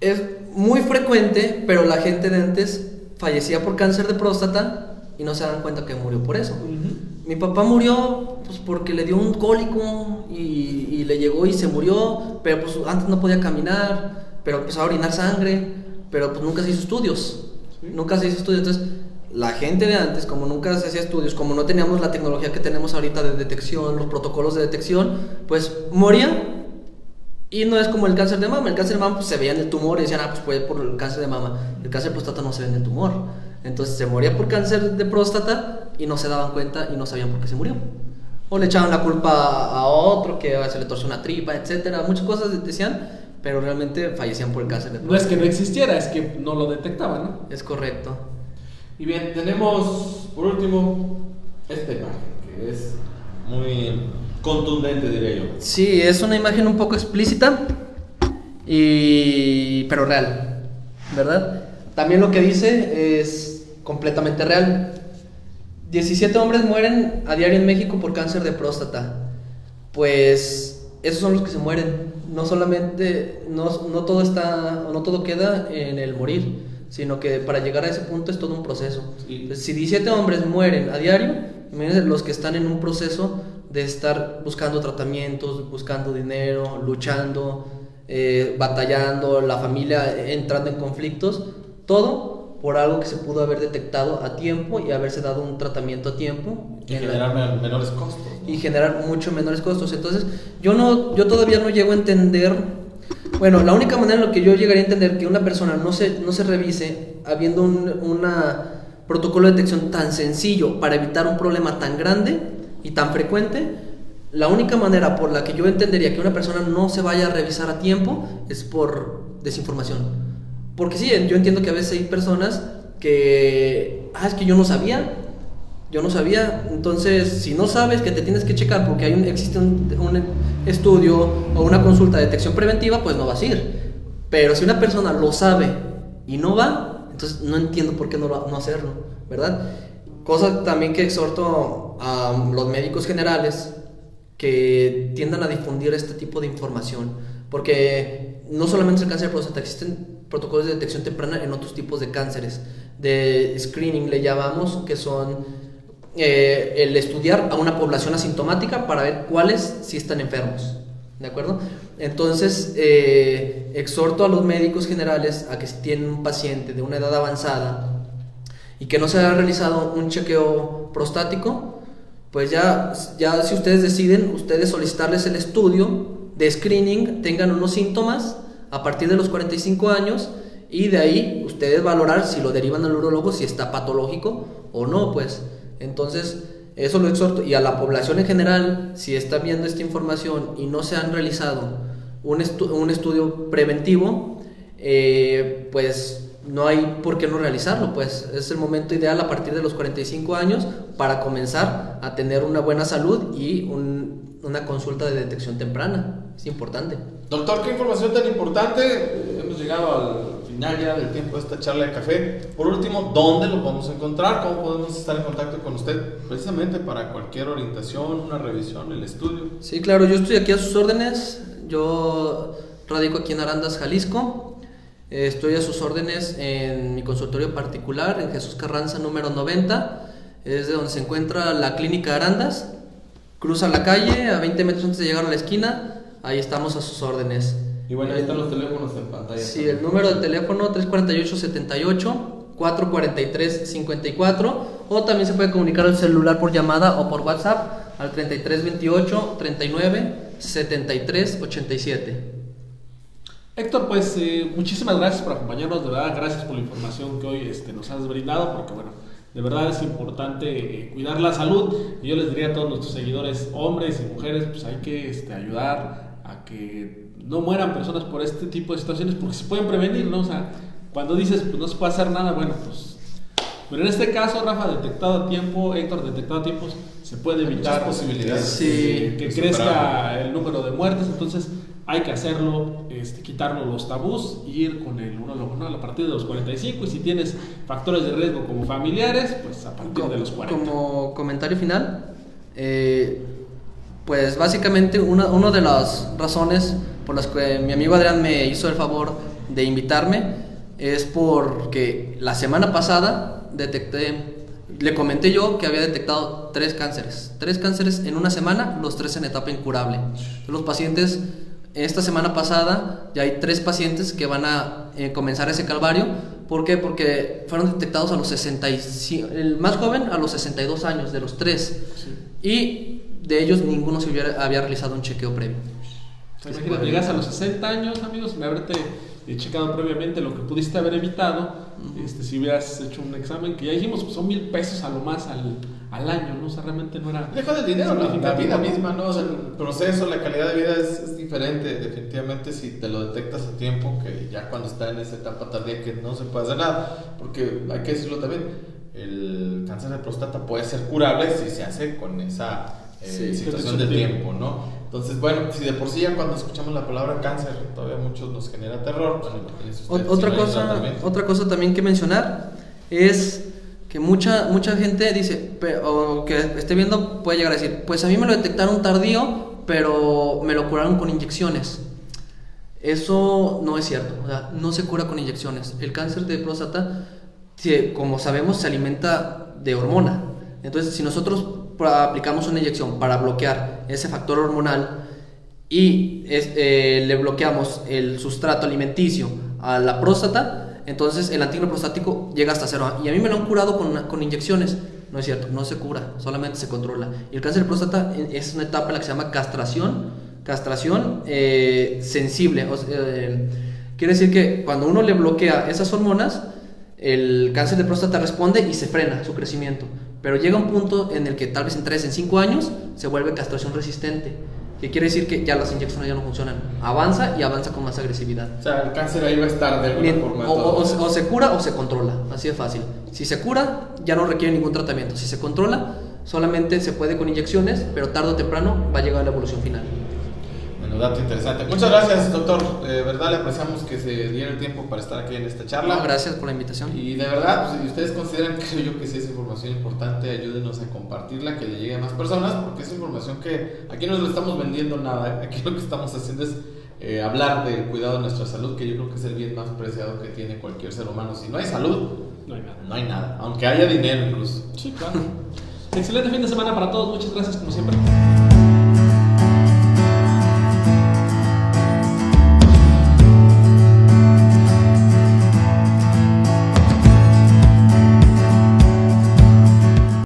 es muy frecuente, pero la gente de antes fallecía por cáncer de próstata y no se dan cuenta que murió por eso. Mi papá murió pues porque le dio un cólico y le llegó y se murió, pero pues antes no podía caminar, pero empezó a orinar sangre, pero pues nunca se hizo estudios. ¿Sí? Nunca se hizo estudios. Entonces la gente de antes, como nunca se hacía estudios, como no teníamos la tecnología que tenemos ahorita de detección, los protocolos de detección, pues moría. Y no es como el cáncer de mama. El cáncer de mama pues se veía en el tumor y decían, pues fue por el cáncer de mama. El cáncer de próstata no se ve en el tumor. Entonces se moría por cáncer de próstata y no se daban cuenta y no sabían por qué se murió. O le echaban la culpa a otro, que se le torció una tripa, etcétera. Muchas cosas decían, pero realmente fallecían por el cáncer de próstata. No es que no existiera, es que no lo detectaban, ¿no? Es correcto. Y bien, tenemos por último esta imagen que es muy contundente, diría yo. Sí, es una imagen un poco explícita, pero real, ¿verdad? También lo que dice es completamente real. 17 hombres mueren a diario en México por cáncer de próstata. Pues esos son los que se mueren. No solamente, no todo queda en el morir, sino que para llegar a ese punto es todo un proceso. Sí. Entonces, si 17 hombres mueren a diario, imagínense los que están en un proceso de estar buscando tratamientos, buscando dinero, luchando, batallando, la familia entrando en conflictos, todo por algo que se pudo haber detectado a tiempo y haberse dado un tratamiento a tiempo. Y generar menores costos, ¿no? Y generar mucho menores costos. Entonces, yo todavía no llego a entender. Bueno, la única manera en la que yo llegaría a entender que una persona no se revise habiendo un protocolo de detección tan sencillo para evitar un problema tan grande y tan frecuente, la única manera por la que yo entendería que una persona no se vaya a revisar a tiempo es por desinformación. Porque sí, yo entiendo que a veces hay personas que, es que yo no sabía, entonces si no sabes que te tienes que checar porque existe un estudio o una consulta de detección preventiva, pues no vas a ir. Pero si una persona lo sabe y no va, entonces no entiendo por qué no hacerlo, ¿verdad? Cosa también que exhorto a los médicos generales que tiendan a difundir este tipo de información, porque no solamente el cáncer de próstata, existen protocolos de detección temprana en otros tipos de cánceres, de screening le llamamos, que son el estudiar a una población asintomática para ver cuáles sí están enfermos, ¿de acuerdo? Entonces exhorto a los médicos generales a que si tienen un paciente de una edad avanzada y que no se haya realizado un chequeo prostático, pues ya si ustedes deciden, ustedes solicitarles el estudio de screening, tengan unos síntomas a partir de los 45 años y de ahí ustedes valorar si lo derivan al urólogo, si está patológico o no, pues. Entonces, eso lo exhorto. Y a la población en general, si está viendo esta información y no se han realizado un estudio preventivo, pues no hay por qué no realizarlo, pues es el momento ideal a partir de los 45 años para comenzar a tener una buena salud y una consulta de detección temprana. Es importante. Doctor, qué información tan importante. Hemos llegado al final ya del tiempo de esta charla de café. Por último, ¿dónde lo podemos encontrar? ¿Cómo podemos estar en contacto con usted? Precisamente para cualquier orientación, una revisión, el estudio. Sí, claro, yo estoy aquí a sus órdenes. Yo radico aquí en Arandas, Jalisco. Estoy a sus órdenes en mi consultorio particular, en Jesús Carranza número 90. Es de donde se encuentra la clínica Arandas. Cruza la calle a 20 metros antes de llegar a la esquina. Ahí estamos a sus órdenes. Y bueno, ahí están los teléfonos en pantalla. Sí, el número de teléfono 348-78, 443-54, o también se puede comunicar al celular por llamada o por WhatsApp al 3328-39-73-87. Héctor, pues muchísimas gracias por acompañarnos, de verdad, gracias por la información que hoy nos has brindado, porque bueno, de verdad es importante cuidar la salud, y yo les diría a todos nuestros seguidores, hombres y mujeres, pues hay que ayudar a que no mueran personas por este tipo de situaciones, porque se pueden prevenir, ¿no? O sea, cuando dices, pues no se puede hacer nada, bueno, pues... Pero en este caso, Rafa, detectado a tiempo, Héctor, detectado a tiempo, se puede evitar posibilidades Sí, que crezca el número de muertes, entonces hay que hacerlo, quitarnos los tabús y ir con el urólogo, ¿no? A partir de los 45, y si tienes factores de riesgo como familiares, pues a partir de los 40. Como comentario final, pues básicamente una de las razones por las que mi amigo Adrián me hizo el favor de invitarme es porque la semana pasada le comenté yo que había detectado 3 cánceres en una semana, los 3 en etapa incurable. Los pacientes, esta semana pasada ya hay 3 pacientes que van a comenzar ese calvario. ¿Por qué? Porque fueron detectados a los 65, el más joven a los 62 años de los 3, sí. Y de ellos ninguno había realizado un chequeo previo. Imagínate, llegas a los 60 años, amigos, me haberte checado previamente lo que pudiste haber evitado, si hubieras hecho un examen, que ya dijimos, pues son $1,000 a lo más al año, ¿no? O sea, realmente no era... Deja del dinero, la vida misma, ¿no? O sea, el proceso, la calidad de vida es diferente, definitivamente, si te lo detectas a tiempo, que ya cuando está en esa etapa tardía que no se puede hacer nada, porque hay que decirlo también, el cáncer de próstata puede ser curable si se hace con esa situación del tiempo, ¿no? Entonces, bueno, si de por sí ya cuando escuchamos la palabra cáncer todavía a muchos nos genera terror, bueno, otra cosa también que mencionar es que mucha gente dice, o que esté viendo puede llegar a decir, pues a mí me lo detectaron tardío, pero me lo curaron con inyecciones. Eso no es cierto, o sea, no se cura con inyecciones. El cáncer de próstata, como sabemos, se alimenta de hormona. Entonces, si nosotros aplicamos una inyección para bloquear ese factor hormonal y le bloqueamos el sustrato alimenticio a la próstata, entonces el antígeno prostático llega hasta 0. Y a mí me lo han curado con inyecciones. No es cierto, no se cura, solamente se controla. Y el cáncer de próstata es una etapa en la que se llama castración sensible. Quiere decir que cuando uno le bloquea esas hormonas, el cáncer de próstata responde y se frena su crecimiento. Pero llega un punto en el que tal vez en 3, en 5 años se vuelve castración resistente, que quiere decir que ya las inyecciones ya no funcionan. Avanza y avanza con más agresividad. O sea, el cáncer ahí va a estar de alguna forma. O se cura o se controla, así de fácil. Si se cura, ya no requiere ningún tratamiento. Si se controla, solamente se puede con inyecciones, pero tarde o temprano va a llegar a la evolución final. Bueno, dato interesante. Muchas gracias, doctor. De verdad le apreciamos que se diera el tiempo para estar aquí en esta charla. No, gracias por la invitación. Y de verdad, pues, si ustedes consideran, creo yo, que sí es información importante, ayúdenos a compartirla, que le llegue a más personas, porque es información que aquí no le estamos vendiendo nada. Aquí lo que estamos haciendo es hablar del cuidado de nuestra salud, que yo creo que es el bien más preciado que tiene cualquier ser humano. Si no hay salud, no hay nada. Aunque haya dinero incluso. Sí, claro. Excelente fin de semana para todos. Muchas gracias, como siempre.